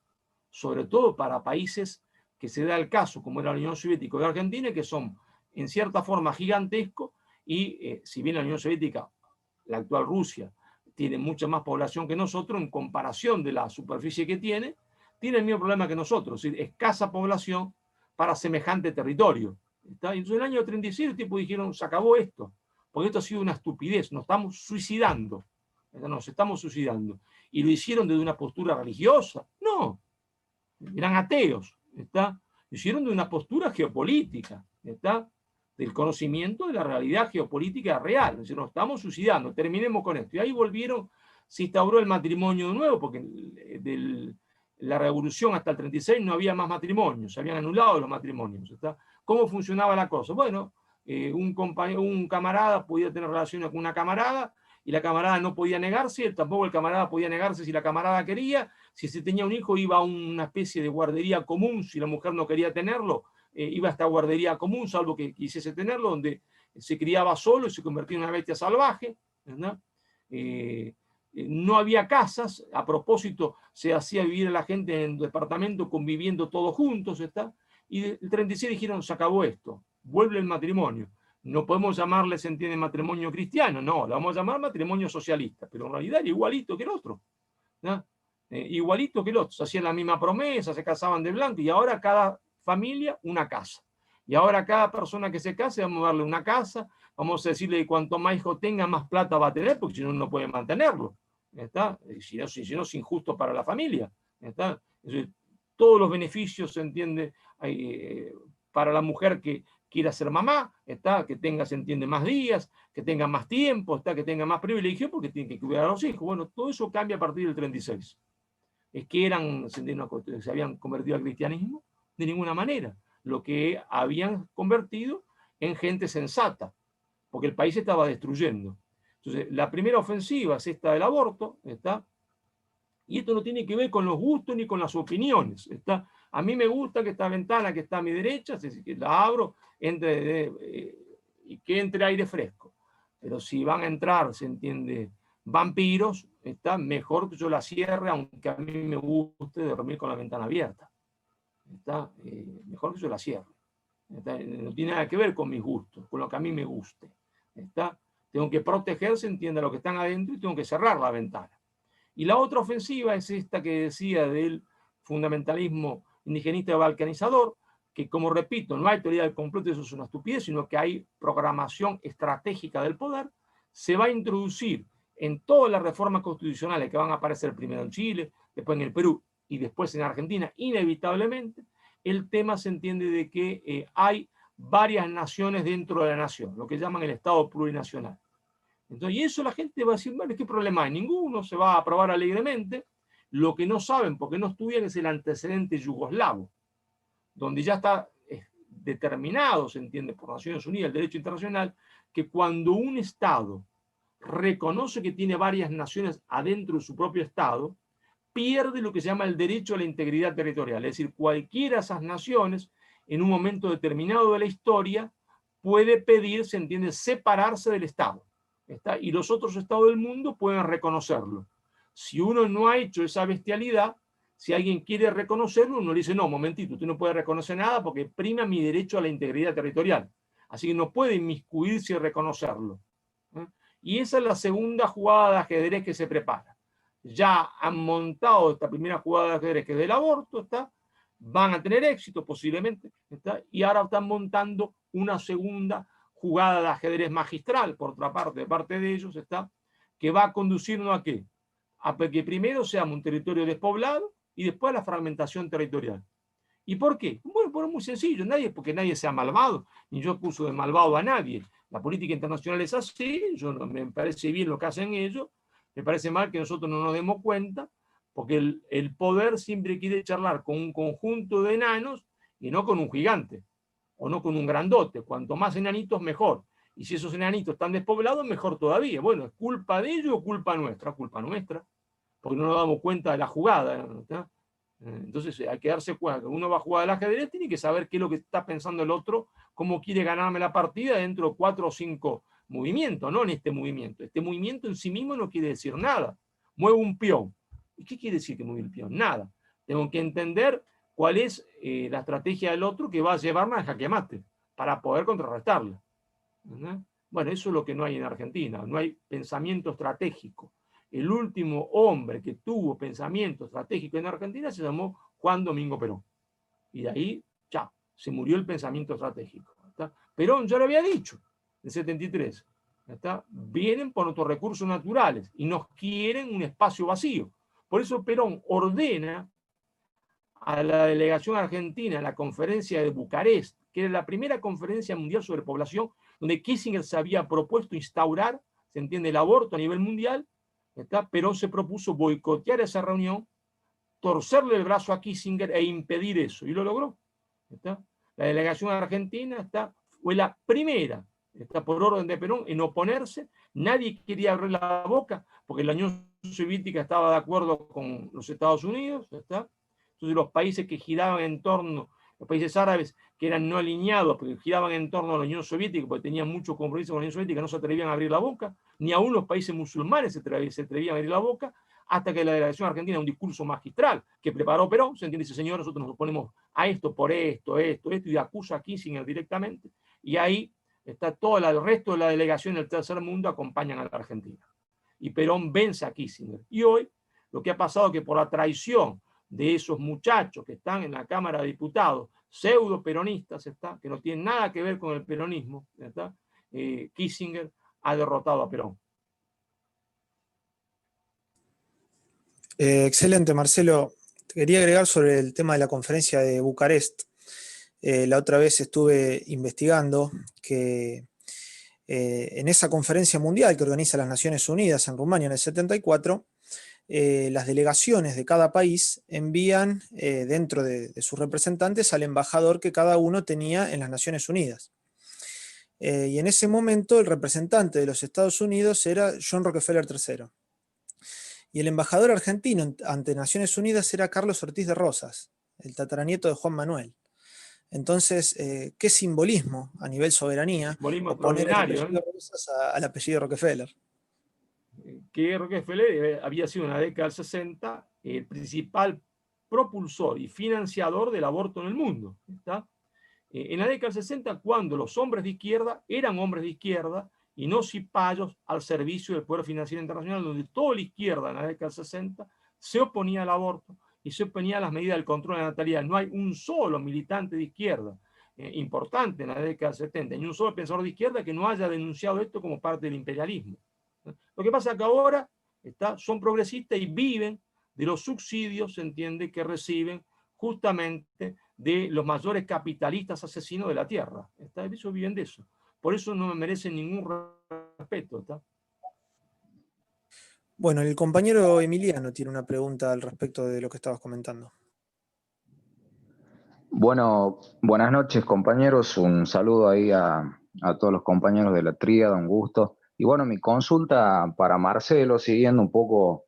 sobre todo para países que se da el caso, como era la Unión Soviética y Argentina, que son en cierta forma gigantescos, y si bien la Unión Soviética, la actual Rusia, tiene mucha más población que nosotros, en comparación de la superficie que tiene el mismo problema que nosotros, es decir, escasa población para semejante territorio. ¿Está? Entonces en el año 36 los tipos dijeron, se acabó esto, porque esto ha sido una estupidez, nos estamos suicidando. Y lo hicieron desde una postura religiosa. No, eran ateos. ¿Está? Lo hicieron de una postura geopolítica. ¿Está? Del conocimiento de la realidad geopolítica real. Es decir, nos estamos suicidando, terminemos con esto. Y ahí volvieron, se instauró el matrimonio de nuevo, porque de la revolución hasta el 36 no había más matrimonios, se habían anulado los matrimonios. ¿Está? ¿Cómo funcionaba la cosa? Bueno, un camarada podía tener relaciones con una camarada y la camarada no podía negarse, tampoco el camarada podía negarse si la camarada quería. Si se tenía un hijo iba a una especie de guardería común, si la mujer no quería tenerlo, iba a esta guardería común, salvo que quisiese tenerlo, donde se criaba solo y se convertía en una bestia salvaje. No había casas, a propósito se hacía vivir a la gente en departamento conviviendo todos juntos. ¿Está? Y el 36 dijeron, se acabó esto, vuelve el matrimonio. No podemos llamarle, se entiende, matrimonio cristiano, no, lo vamos a llamar matrimonio socialista, pero en realidad era igualito que el otro. Igualito que el otro, se hacían la misma promesa, se casaban de blanco, y ahora cada familia una casa. Y ahora cada persona que se case vamos a darle una casa, vamos a decirle que cuanto más hijos tenga, más plata va a tener, porque si no, no puede mantenerlo. ¿Está? Si no, es injusto para la familia. ¿Está? Es decir, todos los beneficios, se entiende, para la mujer que quiera ser mamá, ¿está? Que tenga, se entiende, más días, que tenga más tiempo, ¿está? Que tenga más privilegio, porque tiene que cuidar a los hijos. Bueno, todo eso cambia a partir del 36. ¿Es que se habían convertido al cristianismo? De ninguna manera. Lo que habían convertido en gente sensata, porque el país se estaba destruyendo. Entonces, la primera ofensiva es esta del aborto, ¿está? Y esto no tiene que ver con los gustos ni con las opiniones. ¿Está? A mí me gusta que esta ventana que está a mi derecha, es decir, que la abro, y que entre aire fresco. Pero si van a entrar, se entiende, vampiros, está mejor que yo la cierre, aunque a mí me guste dormir con la ventana abierta. Está mejor que yo la cierre. ¿Está? No tiene nada que ver con mis gustos, con lo que a mí me guste. ¿Está? Tengo que protegerse, entiende, lo que están adentro, y tengo que cerrar la ventana. Y la otra ofensiva es esta que decía del fundamentalismo indigenista balcanizador, que, como repito, no hay teoría del complot, eso es una estupidez, sino que hay programación estratégica del poder. Se va a introducir en todas las reformas constitucionales que van a aparecer primero en Chile, después en el Perú y después en Argentina, inevitablemente, el tema, se entiende, de que hay varias naciones dentro de la nación, lo que llaman el Estado plurinacional. Entonces, y eso la gente va a decir, bueno, ¿qué problema hay? Ninguno, se va a aprobar alegremente. Lo que no saben, porque no estudian, es el antecedente yugoslavo, donde ya está determinado, se entiende, por Naciones Unidas, el derecho internacional, que cuando un Estado reconoce que tiene varias naciones adentro de su propio Estado, pierde lo que se llama el derecho a la integridad territorial. Es decir, cualquiera de esas naciones, en un momento determinado de la historia, puede pedir, se entiende, separarse del Estado. ¿Está? Y los otros estados del mundo pueden reconocerlo. Si uno no ha hecho esa bestialidad, si alguien quiere reconocerlo, uno le dice, no, momentito, usted no puede reconocer nada porque prima mi derecho a la integridad territorial. Así que no puede inmiscuirse y reconocerlo. Y esa es la segunda jugada de ajedrez que se prepara. Ya han montado esta primera jugada de ajedrez, que es del aborto, ¿está? Van a tener éxito posiblemente, ¿está? Y ahora están montando una segunda jugada de ajedrez magistral, por otra parte, de parte de ellos, ¿está? Que va a conducirnos a ¿qué? A que primero seamos un territorio despoblado y después a la fragmentación territorial. ¿Y por qué? Bueno, por muy sencillo, porque nadie sea malvado, ni yo acuso de malvado a nadie. La política internacional es así, me parece bien lo que hacen ellos, me parece mal que nosotros no nos demos cuenta, porque el poder siempre quiere charlar con un conjunto de enanos y no con un gigante, o no con un grandote. Cuanto más enanitos, mejor. Y si esos enanitos están despoblados, mejor todavía. Bueno, ¿es culpa de ellos o culpa nuestra? Culpa nuestra, porque no nos damos cuenta de la jugada, ¿no? Entonces hay que darse cuenta. Uno va a jugar al ajedrez, tiene que saber qué es lo que está pensando el otro, cómo quiere ganarme la partida dentro de 4 o 5 movimientos, no en este movimiento. Este movimiento en sí mismo no quiere decir nada. Muevo un peón. ¿Y qué quiere decir que mueve el peón? Nada. Tengo que entender cuál es la estrategia del otro que va a llevarme a jaque mate para poder contrarrestarla. ¿No? Bueno, eso es lo que no hay en Argentina. No hay pensamiento estratégico. El último hombre que tuvo pensamiento estratégico en Argentina se llamó Juan Domingo Perón. Y de ahí, ya, se murió el pensamiento estratégico. ¿Está? Perón ya lo había dicho, en 73. ¿Está? Vienen por nuestros recursos naturales y nos quieren un espacio vacío. Por eso Perón ordena a la delegación argentina en la conferencia de Bucarest, que era la primera conferencia mundial sobre población, donde Kissinger se había propuesto instaurar, se entiende, el aborto a nivel mundial. Perón se propuso boicotear esa reunión, torcerle el brazo a Kissinger e impedir eso, y lo logró. ¿Está? La delegación argentina fue la primera, por orden de Perón, en oponerse. Nadie quería abrir la boca, porque la Unión Soviética estaba de acuerdo con los Estados Unidos. ¿Está? Entonces los países que giraban en torno, los países árabes que eran no alineados, porque giraban en torno a la Unión Soviética, porque tenían muchos compromisos con la Unión Soviética, no se atrevían a abrir la boca, ni aún los países musulmanes se atrevían a abrir la boca, hasta que la delegación argentina, un discurso magistral que preparó Perón, se entiende, dice, señor, nosotros nos oponemos a esto por esto, y acusa a Kissinger directamente, y ahí está todo el resto de la delegación del tercer mundo acompañan a la Argentina. Y Perón vence a Kissinger. Y hoy, lo que ha pasado es que por la traición de esos muchachos que están en la Cámara de Diputados, pseudo peronistas, que no tienen nada que ver con el peronismo, Kissinger ha derrotado a Perón.
Excelente, Marcelo. Te quería agregar sobre el tema de la conferencia de Bucarest. La otra vez estuve investigando que en esa conferencia mundial que organiza las Naciones Unidas en Rumania en el 74, las delegaciones de cada país envían dentro de sus representantes al embajador que cada uno tenía en las Naciones Unidas. Y en ese momento el representante de los Estados Unidos era John Rockefeller III. Y el embajador argentino ante Naciones Unidas era Carlos Ortiz de Rosas, el tataranieto de Juan Manuel. Entonces, ¿qué simbolismo a nivel soberanía oponer el apellido Rosas al apellido Rockefeller?
Que Rockefeller había sido en la década del 60 el principal propulsor y financiador del aborto en el mundo. ¿Está? En la década del 60, cuando los hombres de izquierda eran hombres de izquierda y no cipayos al servicio del poder financiero internacional, donde toda la izquierda en la década del 60 se oponía al aborto y se oponía a las medidas del control de la natalidad. No hay un solo militante de izquierda importante en la década del 70, ni un solo pensador de izquierda que no haya denunciado esto como parte del imperialismo. Lo que pasa es que ahora son progresistas y viven de los subsidios, se entiende, que reciben justamente de los mayores capitalistas asesinos de la tierra. Ellos viven de eso. Por eso no me merecen ningún respeto. ¿Está?
Bueno, el compañero Emiliano tiene una pregunta al respecto de lo que estabas comentando.
Bueno, buenas noches, compañeros. Un saludo ahí a todos los compañeros de la tríada, un gusto. Y bueno, mi consulta para Marcelo, siguiendo un poco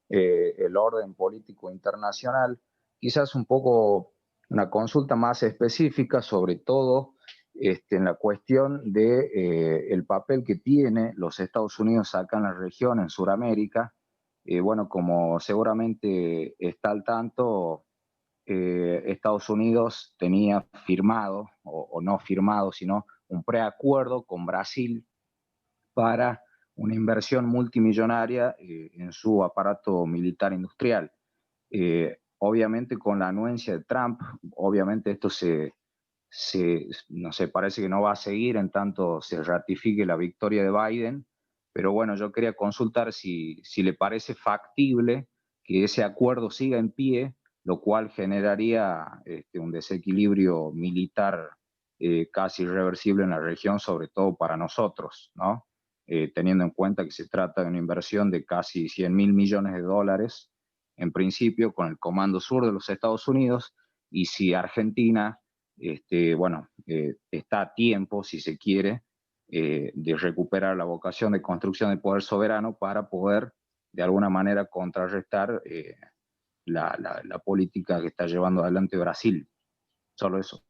el orden político internacional. Quizás un poco una consulta más específica, sobre todo en la cuestión de el papel que tiene los Estados Unidos acá en la región, en Sudamérica. Bueno, como seguramente está al tanto, Estados Unidos tenía firmado, o no firmado, sino un preacuerdo con Brasil para una inversión multimillonaria en su aparato militar industrial. Obviamente con la anuencia de Trump, obviamente esto no sé, parece que no va a seguir en tanto se ratifique la victoria de Biden, pero bueno, yo quería consultar si le parece factible que ese acuerdo siga en pie, lo cual generaría un desequilibrio militar casi irreversible en la región, sobre todo para nosotros, ¿no? Teniendo en cuenta que se trata de una inversión de casi 100.000 millones de dólares, en principio con el Comando Sur de los Estados Unidos, y si Argentina bueno, está a tiempo, si se quiere, de recuperar la vocación de construcción del poder soberano para poder, de alguna manera, contrarrestar la política que está llevando adelante Brasil. Solo eso.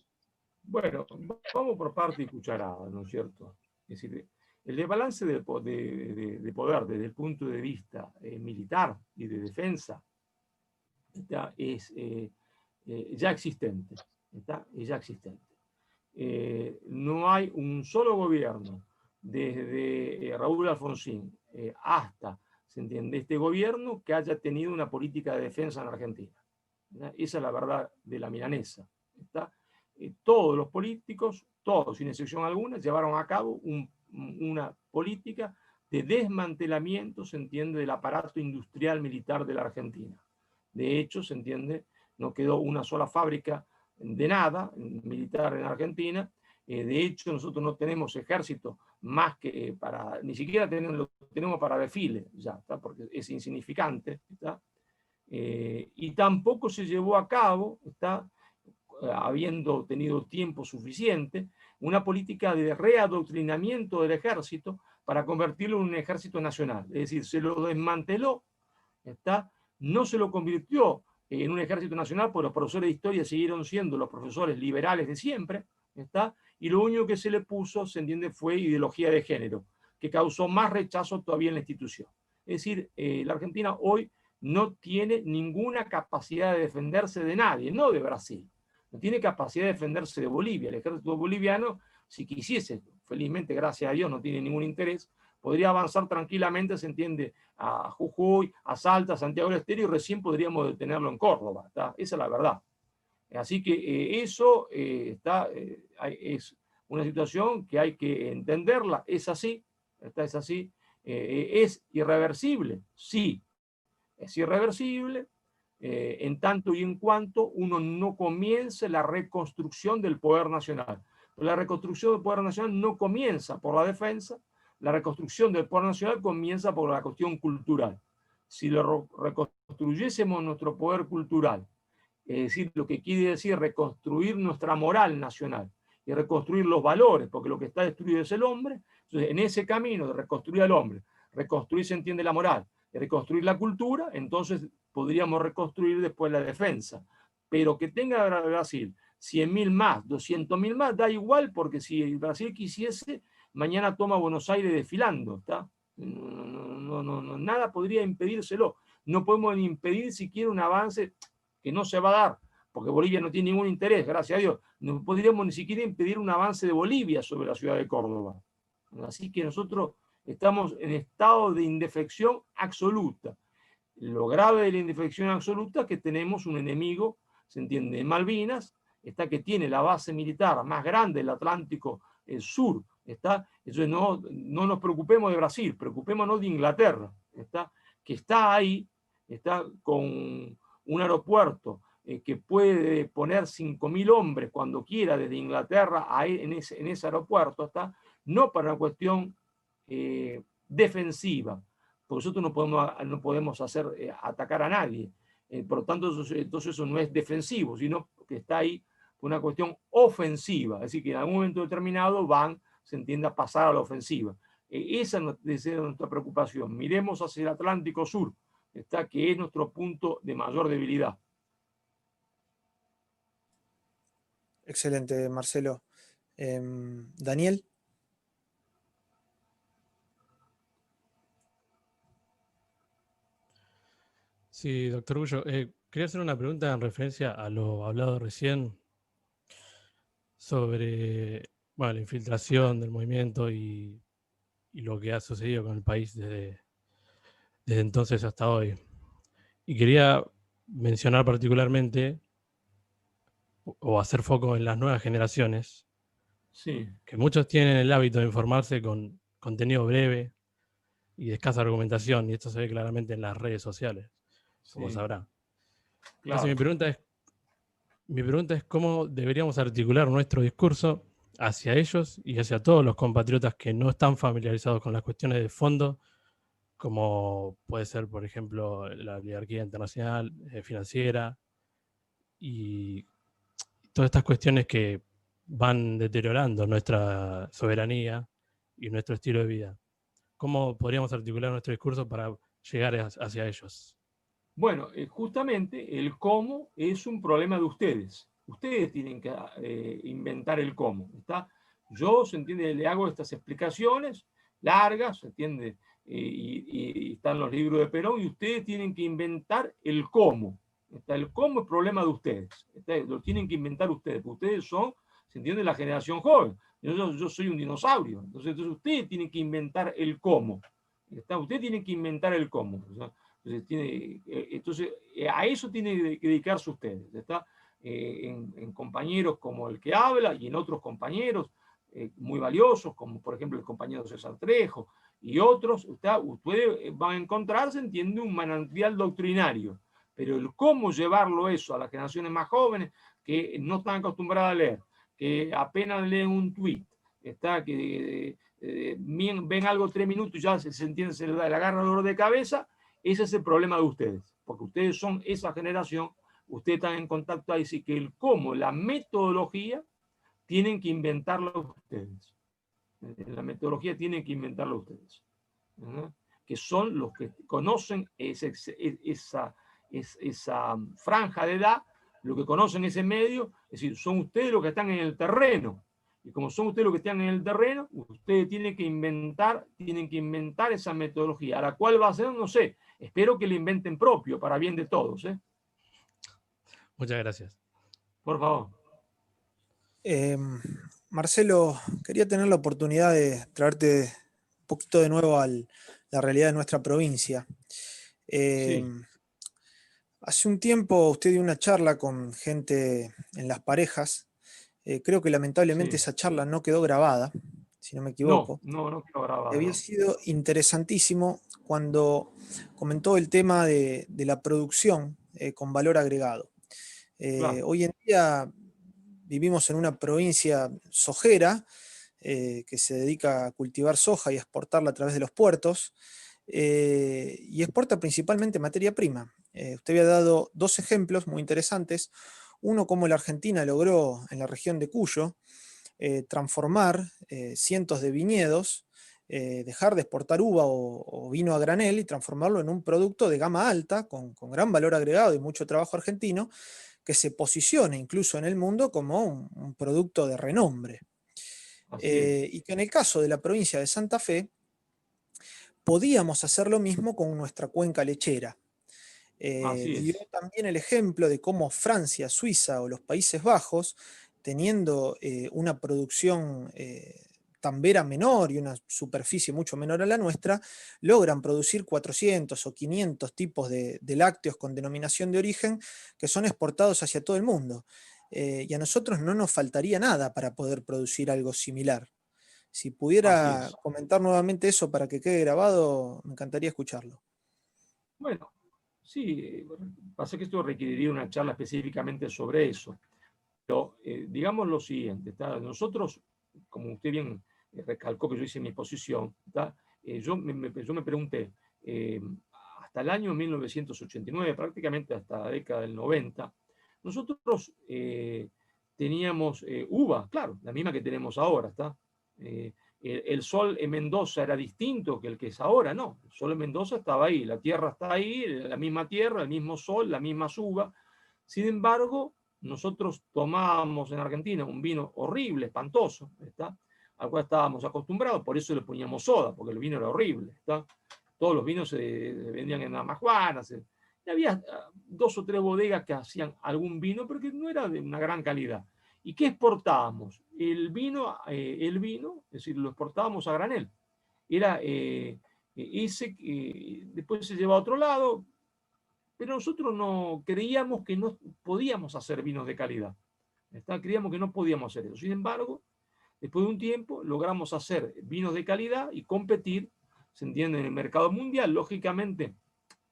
Bueno, vamos por parte y cucharada, ¿no es cierto? Es decir, el desbalance de poder desde el punto de vista militar y de defensa es ya existente. Es ya existente. No hay un solo gobierno, desde Raúl Alfonsín hasta, ¿se entiende?, este gobierno, que haya tenido una política de defensa en Argentina. Esa es la verdad de la milanesa. Todos los políticos, todos sin excepción alguna, llevaron a cabo una política de desmantelamiento, se entiende, del aparato industrial militar de la Argentina. De hecho, se entiende, no quedó una sola fábrica de nada militar en Argentina. De hecho, nosotros no tenemos ejército más que para, ni siquiera lo tenemos para desfile, ya, ¿está? Porque es insignificante, ¿está? Y tampoco se llevó a cabo, ¿está?, habiendo tenido tiempo suficiente, una política de readoctrinamiento del ejército para convertirlo en un ejército nacional. Es decir, se lo desmanteló, ¿está? No se lo convirtió en un ejército nacional, porque los profesores de historia siguieron siendo los profesores liberales de siempre, ¿está? Y lo único que se le puso, se entiende, fue ideología de género, que causó más rechazo todavía en la institución. Es decir, la Argentina hoy no tiene ninguna capacidad de defenderse de nadie, no de Brasil. No tiene capacidad de defenderse de Bolivia. El ejército boliviano, si quisiese, felizmente, gracias a Dios, no tiene ningún interés, podría avanzar tranquilamente, se entiende, a Jujuy, a Salta, a Santiago del Estero, y recién podríamos detenerlo en Córdoba, ¿está? Esa es la verdad. Así que eso es una situación que hay que entenderla. Es así, es así. ¿Es irreversible? Sí, es irreversible, en tanto y en cuanto uno no comience la reconstrucción del poder nacional. Pero la reconstrucción del poder nacional no comienza por la defensa, la reconstrucción del poder nacional comienza por la cuestión cultural. Si lo reconstruyésemos nuestro poder cultural, es decir, lo que quiere decir reconstruir nuestra moral nacional y reconstruir los valores, porque lo que está destruido es el hombre, entonces en ese camino de reconstruir al hombre, reconstruir, se entiende, la moral, y reconstruir la cultura, entonces podríamos reconstruir después la defensa. Pero que tenga Brasil 100.000 más, 200.000 más, da igual, porque si Brasil quisiese, mañana toma Buenos Aires desfilando, ¿está? Nada podría impedírselo. No podemos impedir siquiera un avance que no se va a dar, porque Bolivia no tiene ningún interés, gracias a Dios. No podríamos ni siquiera impedir un avance de Bolivia sobre la ciudad de Córdoba. Así que nosotros estamos en estado de indefección absoluta. Lo grave de la indefección absoluta es que tenemos un enemigo, se entiende, en Malvinas, está, que tiene la base militar más grande del Atlántico Sur, está. Entonces no nos preocupemos de Brasil, preocupémonos de Inglaterra, está, que está ahí, está con un aeropuerto que puede poner 5.000 hombres cuando quiera desde Inglaterra en ese aeropuerto, está, no para una cuestión defensiva, porque nosotros no podemos atacar a nadie, por lo tanto entonces eso no es defensivo, sino que está ahí por una cuestión ofensiva, es decir, que en algún momento determinado se entiende, a pasar a la ofensiva. Esa es nuestra preocupación. Miremos hacia el Atlántico Sur, está, que es nuestro punto de mayor debilidad.
Excelente, Marcelo. Daniel.
Sí, doctor Gullo, quería hacer una pregunta en referencia a lo hablado recién sobre, bueno, la infiltración del movimiento y lo que ha sucedido con el país desde entonces hasta hoy. Y quería mencionar particularmente o hacer foco en las nuevas generaciones,
Sí.
que muchos tienen el hábito de informarse con contenido breve y de escasa argumentación, y esto se ve claramente en las redes sociales, como
Sí.
sabrá.
Claro.
Entonces mi pregunta es cómo deberíamos articular nuestro discurso hacia ellos y hacia todos los compatriotas que no están familiarizados con las cuestiones de fondo, como puede ser, por ejemplo, la oligarquía internacional, financiera, y todas estas cuestiones que van deteriorando nuestra soberanía y nuestro estilo de vida. ¿Cómo podríamos articular nuestro discurso para llegar hacia ellos?
Bueno, justamente el cómo es un problema de ustedes. Ustedes tienen que inventar el cómo. ¿Está? Yo, se entiende, le hago estas explicaciones largas, se entiende, y están los libros de Perón, y ustedes tienen que inventar el cómo. ¿Está? El cómo es problema de ustedes. ¿Está? Lo tienen que inventar ustedes, porque ustedes son, se entiende, la generación joven. Yo soy un dinosaurio. Entonces ustedes tienen que inventar el cómo. ¿Está? Ustedes tienen que inventar el cómo. O sea, entonces, a eso tiene que dedicarse ustedes, ¿está? En compañeros como el que habla y en otros compañeros muy valiosos, como por ejemplo el compañero César Trejo y otros, ustedes van a encontrarse, entiende, un manantial doctrinario, pero el cómo llevarlo eso a las generaciones más jóvenes que no están acostumbradas a leer, que apenas leen un tuit, está, que ven algo 3 minutos y ya se entiende, se les agarra dolor de cabeza. Ese es el problema de ustedes, porque ustedes son esa generación, ustedes están en contacto ahí, así que el cómo, la metodología, tienen que inventarlo ustedes. La metodología tienen que inventarlo ustedes, ¿no? Que son los que conocen esa franja de edad, lo que conocen ese medio, es decir, son ustedes los que están en el terreno. Y como son ustedes los que están en el terreno, ustedes tienen que inventar esa metodología. ¿A la cual va a ser? No sé. Espero que la inventen propio, para bien de todos.
Muchas gracias.
Por favor.
Marcelo, quería tener la oportunidad de traerte un poquito de nuevo a la realidad de nuestra provincia.
Sí.
Hace un tiempo usted dio una charla con gente en las parejas. Creo que lamentablemente
Sí.
esa charla no quedó grabada, si no me equivoco.
No quedó grabada.
Había sido interesantísimo cuando comentó el tema de la producción con valor agregado.
Claro.
Hoy en día vivimos en una provincia sojera que se dedica a cultivar soja y a exportarla a través de los puertos, y exporta principalmente materia prima. Usted había dado 2 ejemplos muy interesantes. Uno, cómo la Argentina logró en la región de Cuyo transformar cientos de viñedos, dejar de exportar uva o vino a granel y transformarlo en un producto de gama alta, con gran valor agregado y mucho trabajo argentino, que se posicione incluso en el mundo como un producto de renombre. Y que en el caso de la provincia de Santa Fe, podíamos hacer lo mismo con nuestra cuenca lechera. Dio también el ejemplo de cómo Francia, Suiza o los Países Bajos, teniendo una producción tambera menor y una superficie mucho menor a la nuestra, logran producir 400 o 500 tipos de lácteos con denominación de origen que son exportados hacia todo el mundo. Y a nosotros no nos faltaría nada para poder producir algo similar. Si pudiera comentar nuevamente eso para que quede grabado, me encantaría escucharlo.
Bueno, sí, pasa que esto requeriría una charla específicamente sobre eso. Pero digamos lo siguiente, ¿está? Nosotros, como usted bien recalcó que yo hice mi exposición, yo me pregunté, hasta el año 1989, prácticamente hasta la década del 90, nosotros teníamos uva, claro, la misma que tenemos ahora, ¿está? el sol en Mendoza era distinto que el que es ahora, no. El sol en Mendoza estaba ahí, la tierra está ahí, la misma tierra, el mismo sol, la misma uva. Sin embargo, nosotros tomábamos en Argentina un vino horrible, espantoso, ¿está? Al cual estábamos acostumbrados, por eso le poníamos soda, porque el vino era horrible, ¿está? Todos los vinos se vendían en Amajuana, y había 2 o 3 bodegas que hacían algún vino, pero que no era de una gran calidad. ¿Y qué exportábamos? El vino, es decir, lo exportábamos a granel. Era ese que después se lleva a otro lado, pero nosotros no creíamos que no podíamos hacer vinos de calidad. Creíamos que no podíamos hacer eso. Sin embargo, después de un tiempo logramos hacer vinos de calidad y competir, se entiende, en el mercado mundial. Lógicamente,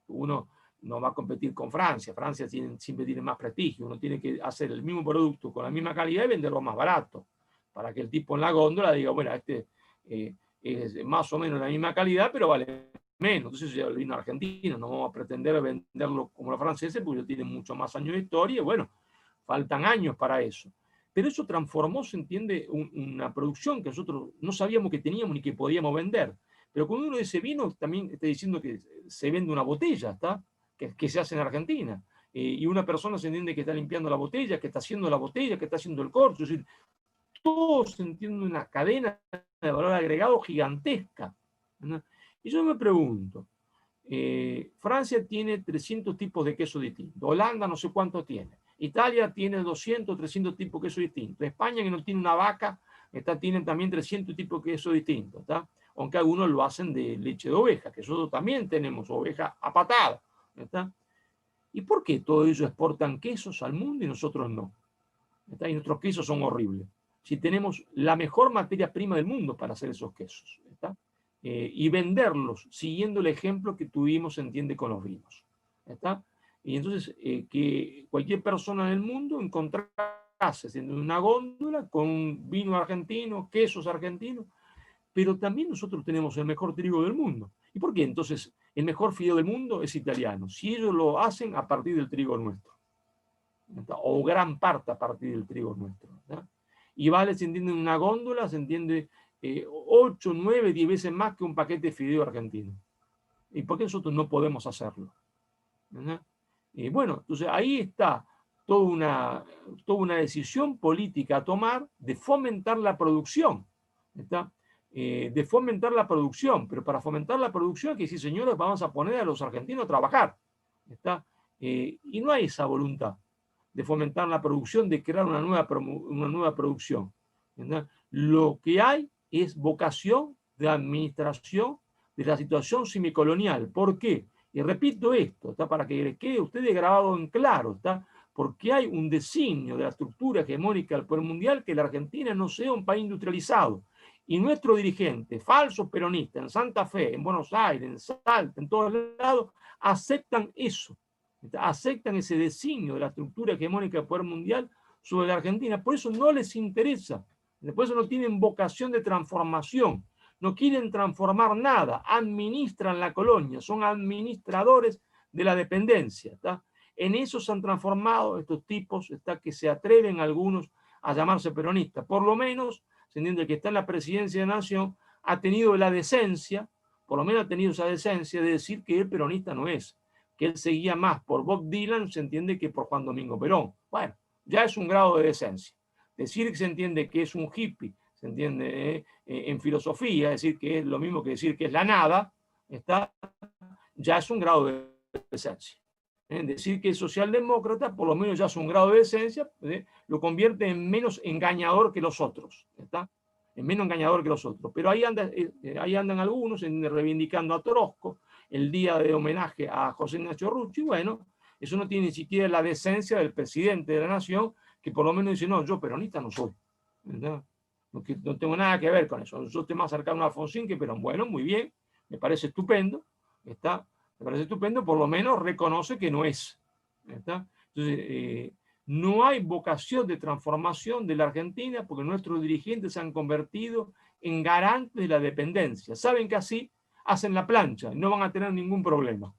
uno no va a competir con Francia. Francia siempre tiene más prestigio. Uno tiene que hacer el mismo producto con la misma calidad y venderlo más barato, para que el tipo en la góndola diga, bueno, es más o menos la misma calidad, pero vale menos. Entonces el vino argentino, no vamos a pretender venderlo como los franceses, porque tienen mucho más años de historia, y bueno, faltan años para eso. Pero eso transformó, se entiende, una producción que nosotros no sabíamos que teníamos ni que podíamos vender. Pero cuando uno dice vino, también está diciendo que se vende una botella, ¿está? Que se hace en Argentina. Y una persona se entiende que está limpiando la botella, que está haciendo la botella, que está haciendo el corcho. Es decir, todo se entiende una cadena de valor agregado gigantesca, ¿no? Y yo me pregunto, Francia tiene 300 tipos de queso distintos, Holanda no sé cuánto tiene, Italia tiene 200, 300 tipos de queso distintos, España, que no tiene una vaca, tienen también 300 tipos de queso distintos, ¿está? Aunque algunos lo hacen de leche de oveja, que nosotros también tenemos oveja a patada, ¿está? ¿Y por qué todos ellos exportan quesos al mundo y nosotros no? ¿Está? Y nuestros quesos son horribles. Si tenemos la mejor materia prima del mundo para hacer esos quesos, ¿está? Y venderlos siguiendo el ejemplo que tuvimos, se entiende, con los vinos, ¿está? Y entonces que cualquier persona en el mundo encontrase en una góndola con vino argentino, quesos argentinos, pero también nosotros tenemos el mejor trigo del mundo. ¿Y por qué entonces el mejor fideo del mundo es italiano? Si ellos lo hacen a partir del trigo nuestro, ¿está? O gran parte a partir del trigo nuestro, ¿está? Y vale, se entiende, en una góndola, se entiende 8, 9, 10 veces más que un paquete de fideo argentino. ¿Y por qué nosotros no podemos hacerlo? Bueno, entonces ahí está toda una decisión política a tomar de fomentar la producción, ¿está? De fomentar la producción, pero para fomentar la producción, que sí, señores, vamos a poner a los argentinos a trabajar, ¿está? Y no hay esa voluntad de fomentar la producción, de crear una nueva producción, ¿verdad? Lo que hay es vocación de administración de la situación semicolonial. ¿Por qué? Y repito esto, ¿está? Para que quede ustedes grabado en claro, ¿está? Porque hay un designio de la estructura hegemónica del poder mundial que la Argentina no sea un país industrializado. Y nuestros dirigentes, falsos peronistas, en Santa Fe, en Buenos Aires, en Salta, en todos lados, aceptan eso. Aceptan ese designio de la estructura hegemónica del poder mundial sobre la Argentina. Por eso no les interesa. Por eso no tienen vocación de transformación. No quieren transformar nada. Administran la colonia. Son administradores de la dependencia, ¿está? En eso se han transformado estos tipos, ¿está? Que se atreven algunos a llamarse peronistas. Por lo menos, se entiende que está en la presidencia de la Nación, ha tenido la decencia, por lo menos ha tenido esa decencia de decir que él peronista no es, que él seguía más por Bob Dylan, se entiende, que por Juan Domingo Perón. Bueno, ya es un grado de decencia. Decir que se entiende que es un hippie, se entiende, en filosofía, decir que es lo mismo que decir que es la nada, ya es un grado de decencia. Decir que es socialdemócrata, por lo menos ya es un grado de decencia, lo convierte en menos engañador que los otros, ¿está? En menos engañador que los otros. Pero ahí andan algunos reivindicando a Trotsko, el día de homenaje a José Ignacio Rucci. Bueno, eso no tiene ni siquiera la decencia del presidente de la Nación, que por lo menos dice, no, yo peronista no soy, ¿verdad? No tengo nada que ver con eso. Yo estoy más cercano a Alfonsín que Perón. Bueno, muy bien, me parece estupendo, ¿está? Me parece estupendo, por lo menos reconoce que no es, ¿está? Entonces, no hay vocación de transformación de la Argentina porque nuestros dirigentes se han convertido en garantes de la dependencia. Saben que así hacen la plancha y no van a tener ningún problema,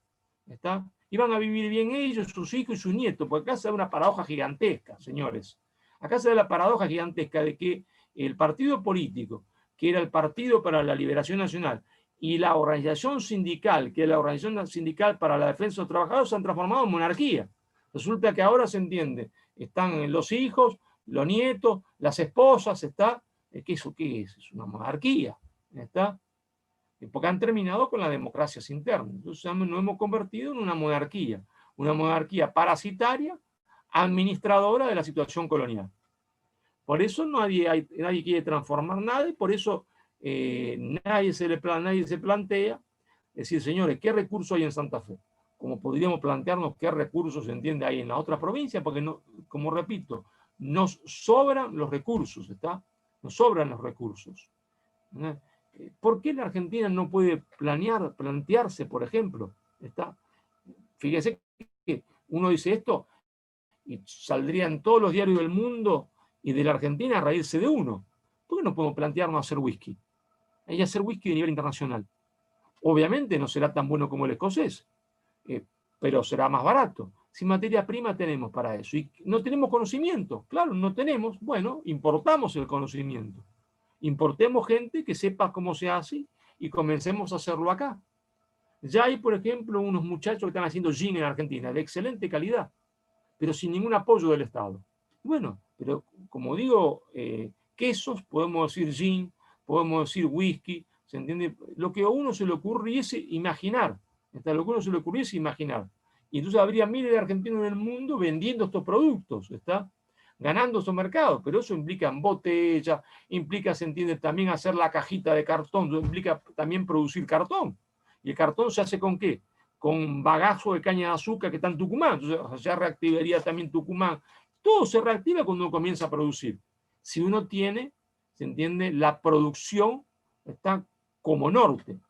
¿está? Y van a vivir bien ellos, sus hijos y sus nietos, porque acá se da una paradoja gigantesca, señores. Acá se da la paradoja gigantesca de que el partido político que era el Partido para la Liberación Nacional, y la organización sindical, que es la Organización Sindical para la Defensa de los Trabajadores, se han transformado en monarquía. Resulta que ahora se entiende, están los hijos, los nietos, las esposas, ¿está? ¿Eso qué es? Es una monarquía, ¿está? Porque han terminado con las democracias internas. Entonces nos hemos convertido en una monarquía parasitaria, administradora de la situación colonial. Por eso nadie quiere transformar nada, y por eso nadie se plantea decir, señores, ¿qué recursos hay en Santa Fe? Como podríamos plantearnos qué recursos se entiende hay en la otra provincia, porque, no, como repito, nos sobran los recursos, ¿está? Nos sobran los recursos. ¿No? ¿Por qué la Argentina no puede plantearse, por ejemplo? ¿Está? Fíjese que uno dice esto y saldrían todos los diarios del mundo y de la Argentina a reírse de uno. ¿Por qué no podemos plantearnos hacer whisky? Hay que hacer whisky de nivel internacional. Obviamente no será tan bueno como el escocés, pero será más barato. Si materia prima tenemos para eso y no tenemos conocimiento, claro, no tenemos, bueno, importamos el conocimiento. Importemos gente que sepa cómo se hace y comencemos a hacerlo acá. Ya hay, por ejemplo, unos muchachos que están haciendo gin en Argentina, de excelente calidad, pero sin ningún apoyo del Estado. Bueno, pero como digo, quesos, podemos decir gin, podemos decir whisky, ¿se entiende? Lo que a uno se le ocurriese imaginar, lo que a uno se le ocurriese imaginar. Y entonces habría miles de argentinos en el mundo vendiendo estos productos, ¿está? Ganando esos mercados, pero eso implica en botella, implica, se entiende, también hacer la cajita de cartón, implica también producir cartón. ¿Y el cartón se hace con qué? Con bagazo de caña de azúcar que está en Tucumán, entonces ya reactivaría también Tucumán. Todo se reactiva cuando uno comienza a producir. Si uno tiene, se entiende, la producción está como norte,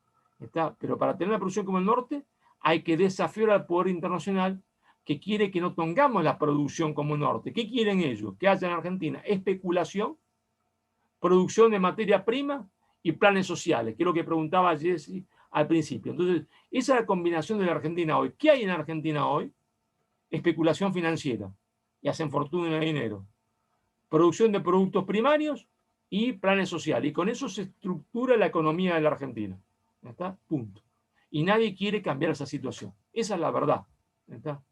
¿está? Pero para tener la producción como el norte hay que desafiar al poder internacional que quiere que no tengamos la producción como norte. ¿Qué quieren ellos? Que haya en Argentina especulación, producción de materia prima y planes sociales, que es lo que preguntaba Jesse al principio. Entonces, esa es la combinación de la Argentina hoy. ¿Qué hay en Argentina hoy? Especulación financiera, y hacen fortuna en el dinero. Producción de productos primarios y planes sociales. Y con eso se estructura la economía de la Argentina. ¿Está? Punto. Y nadie quiere cambiar esa situación. Esa es la verdad. ¿Está?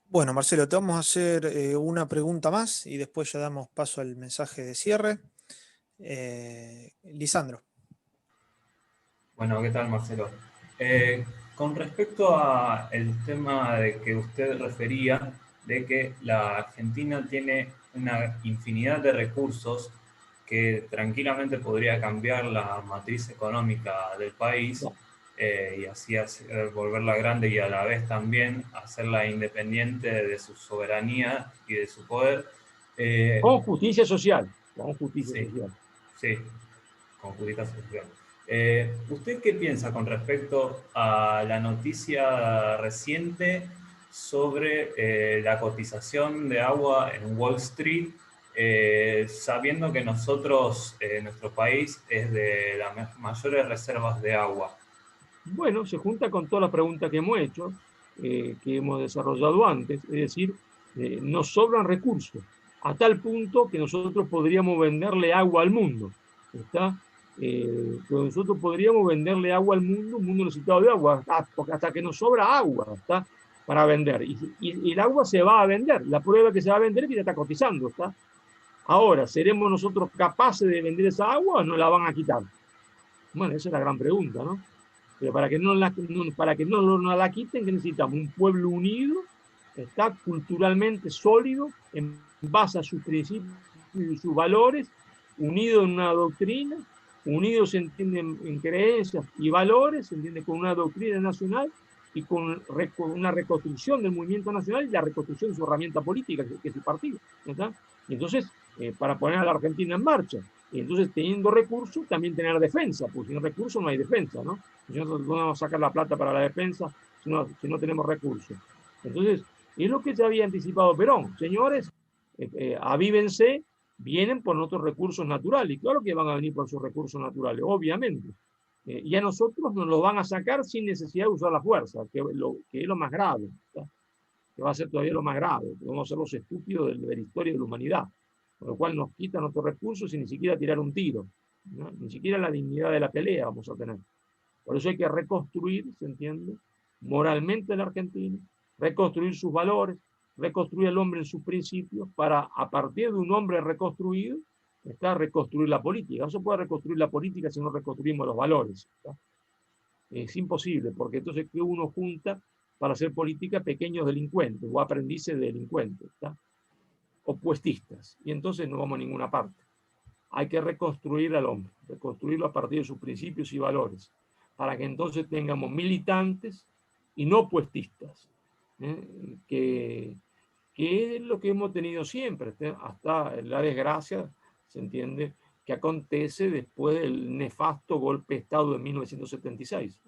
Bueno, Marcelo, te vamos a hacer una pregunta más y después ya damos paso al mensaje de cierre. Lisandro.
Bueno, ¿qué tal, Marcelo? Con respecto al tema de que usted refería, de que la Argentina tiene una infinidad de recursos que tranquilamente podría cambiar la matriz económica del país, y así volverla grande y a la vez también hacerla independiente de su soberanía y de su poder.
Con justicia social. Con justicia social.
Sí, con justicia social. ¿Usted qué piensa con respecto a la noticia reciente sobre la cotización de agua en Wall Street, sabiendo que nosotros, nuestro país, es de las mayores reservas de agua?
Bueno, se junta con todas las preguntas que hemos hecho, que hemos desarrollado antes, es decir, nos sobran recursos, a tal punto que nosotros podríamos venderle agua al mundo, ¿está? Nosotros podríamos venderle agua al mundo, un mundo necesitado de agua, hasta que nos sobra agua, ¿está? Para vender. Y el agua se va a vender, la prueba que se va a vender es que ya está cotizando, ¿está? Ahora, ¿seremos nosotros capaces de vender esa agua o nos la van a quitar? Bueno, esa es la gran pregunta, ¿no? Pero para que no la quiten, que necesitamos un pueblo unido, está culturalmente sólido, en base a sus principios y sus valores, unido en una doctrina, unidos se entienden en creencias y valores, se entiende con una doctrina nacional y con una reconstrucción del movimiento nacional y la reconstrucción de su herramienta política, que es el partido, ¿está? Y entonces, para poner a la Argentina en marcha, y entonces teniendo recursos, también tener defensa, porque sin recursos no hay defensa, ¿no? Nosotros no vamos a sacar la plata para la defensa si no tenemos recursos. Entonces, es lo que se había anticipado Perón. Señores, avívense, vienen por nuestros recursos naturales. Y claro que van a venir por sus recursos naturales, obviamente. Y a nosotros nos los van a sacar sin necesidad de usar la fuerza, que es lo más grave, ¿está? Que va a ser todavía lo más grave, que vamos a ser los estúpidos de la historia de la humanidad. con lo cual nos quitan otros recursos y ni siquiera tirar un tiro, ¿no? Ni siquiera la dignidad de la pelea vamos a tener. Por eso hay que reconstruir, ¿se entiende?, moralmente la Argentina, reconstruir sus valores, reconstruir al hombre en sus principios, para, a partir de un hombre reconstruido, está reconstruir la política. No se puede reconstruir la política si no reconstruimos los valores, ¿está? Es imposible, porque entonces que uno junta para hacer política pequeños delincuentes o aprendices de delincuentes, ¿está? Opuestistas, y entonces no vamos a ninguna parte. Hay que reconstruir al hombre, reconstruirlo a partir de sus principios y valores, para que entonces tengamos militantes y no puestistas, que es lo que hemos tenido siempre, hasta la desgracia, se entiende, que acontece después del nefasto golpe de Estado de 1976,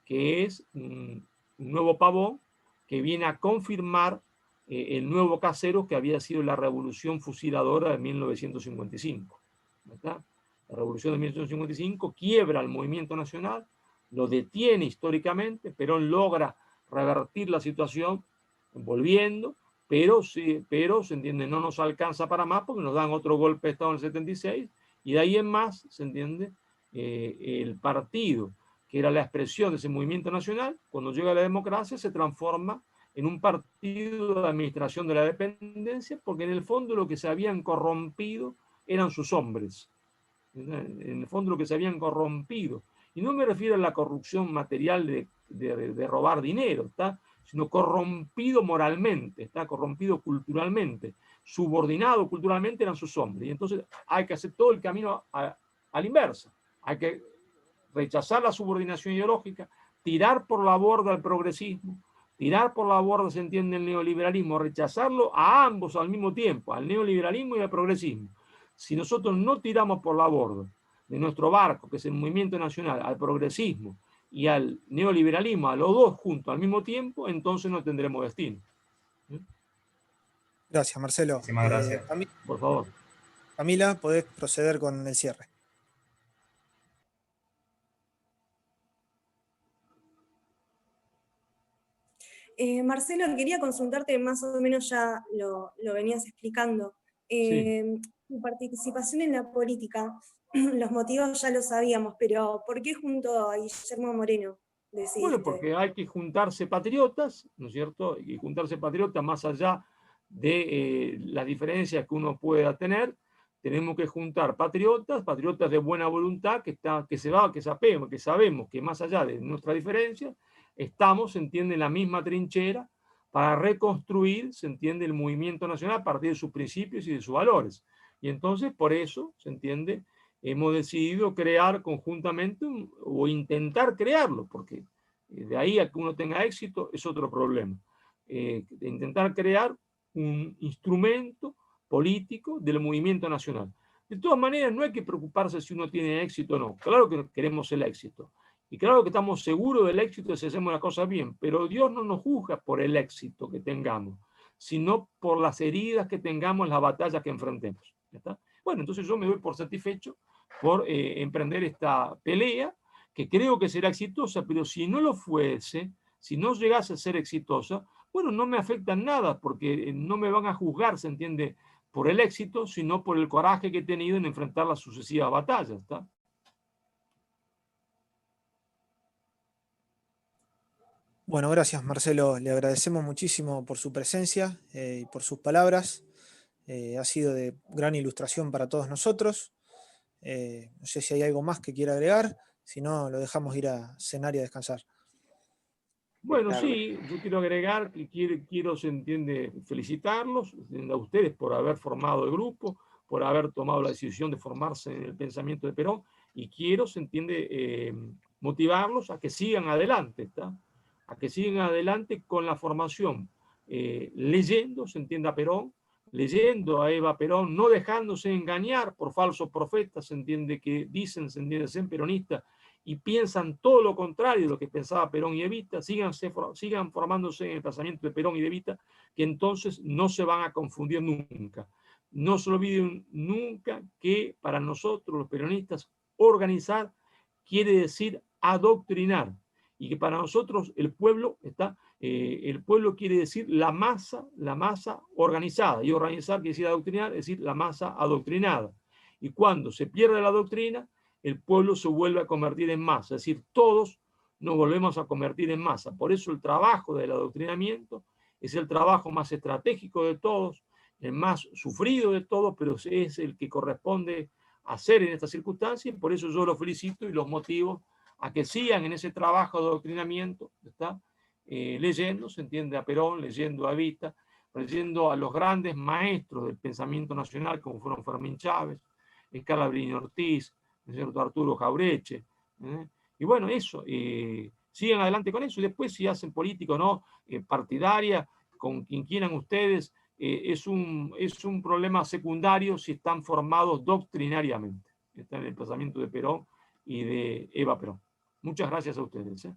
que es un nuevo Pavón que viene a confirmar el nuevo Caseros, que había sido la revolución fusiladora de 1955. ¿Verdad? La revolución de 1955 quiebra al movimiento nacional, lo detiene históricamente, Perón logra revertir la situación volviendo, pero se entiende, no nos alcanza para más porque nos dan otro golpe de Estado en el 76, y de ahí en más, se entiende, el partido, que era la expresión de ese movimiento nacional, cuando llega la democracia se transforma en un partido de administración de la dependencia, porque en el fondo lo que se habían corrompido eran sus hombres. En el fondo lo que se habían corrompido. Y no me refiero a la corrupción material de robar dinero, ¿está? Sino corrompido moralmente, está corrompido culturalmente, subordinado culturalmente eran sus hombres. Y entonces hay que hacer todo el camino a la inversa. Hay que rechazar la subordinación ideológica, tirar por la borda el progresismo, tirar por la borda, se entiende, el neoliberalismo, rechazarlo a ambos al mismo tiempo, al neoliberalismo y al progresismo. Si nosotros no tiramos por la borda de nuestro barco, que es el movimiento nacional, al progresismo y al neoliberalismo, a los dos juntos al mismo tiempo, entonces no tendremos destino.
Gracias, Marcelo.
Muchísimas gracias.
Por favor.
Camila, podés proceder con el cierre.
Marcelo, quería consultarte, más o menos ya lo venías explicando. Tu participación en la política, los motivos ya lo sabíamos, pero ¿por qué junto a Guillermo Moreno decidiste?
Bueno, porque hay que juntarse patriotas, ¿no es cierto? Y juntarse patriotas más allá de las diferencias que uno pueda tener. Tenemos que juntar patriotas de buena voluntad, que sabemos que más allá de nuestra diferencia, estamos, se entiende, en la misma trinchera para reconstruir, se entiende, el movimiento nacional a partir de sus principios y de sus valores. Y entonces, por eso, se entiende, hemos decidido crear conjuntamente o intentar crearlo, porque de ahí a que uno tenga éxito es otro problema. De intentar crear un instrumento político del movimiento nacional. De todas maneras, no hay que preocuparse si uno tiene éxito o no. Claro que queremos el éxito. Y claro que estamos seguros del éxito si hacemos las cosas bien, pero Dios no nos juzga por el éxito que tengamos, sino por las heridas que tengamos en las batallas que enfrentemos. ¿Ya está? Bueno, entonces yo me doy por satisfecho por emprender esta pelea, que creo que será exitosa, pero si no lo fuese, si no llegase a ser exitosa, bueno, no me afecta en nada, porque no me van a juzgar, se entiende, por el éxito, sino por el coraje que he tenido en enfrentar las sucesivas batallas. ¿Está?
Bueno, gracias, Marcelo. Le agradecemos muchísimo por su presencia y por sus palabras. Ha sido de gran ilustración para todos nosotros. No sé si hay algo más que quiera agregar, si no, lo dejamos ir a cenar y a descansar.
Bueno, sí, yo quiero agregar que quiero, se entiende, felicitarlos a ustedes por haber formado el grupo, por haber tomado la decisión de formarse en el pensamiento de Perón, y quiero, se entiende, motivarlos a que sigan adelante, ¿está? A que sigan adelante con la formación, leyendo, se entiende, a Perón, leyendo a Eva Perón, no dejándose engañar por falsos profetas, se entiende, que dicen, se entiende, ser peronistas, y piensan todo lo contrario de lo que pensaba Perón y Evita, sigan formándose en el pensamiento de Perón y de Evita, que entonces no se van a confundir nunca. No se olviden nunca que para nosotros los peronistas organizar quiere decir adoctrinar, y que para nosotros el pueblo El pueblo quiere decir la masa organizada, y organizar quiere decir adoctrinar, es decir, la masa adoctrinada. Y cuando se pierde la doctrina, el pueblo se vuelve a convertir en masa, es decir, todos nos volvemos a convertir en masa. Por eso el trabajo del adoctrinamiento es el trabajo más estratégico de todos, el más sufrido de todos, pero es el que corresponde hacer en estas circunstancias, y por eso yo los felicito y los motivo a que sigan en ese trabajo de adoctrinamiento, ¿está? Leyendo, se entiende, a Perón, leyendo a Evita, leyendo a los grandes maestros del pensamiento nacional, como fueron Fermín Chávez, Scalabrini Ortiz, el señor Arturo Jaureche, y bueno, eso, sigan adelante con eso, y después si hacen política o no, partidaria, con quien quieran ustedes, es un problema secundario si están formados doctrinariamente. Está en el pensamiento de Perón y de Eva Perón. Muchas gracias a ustedes.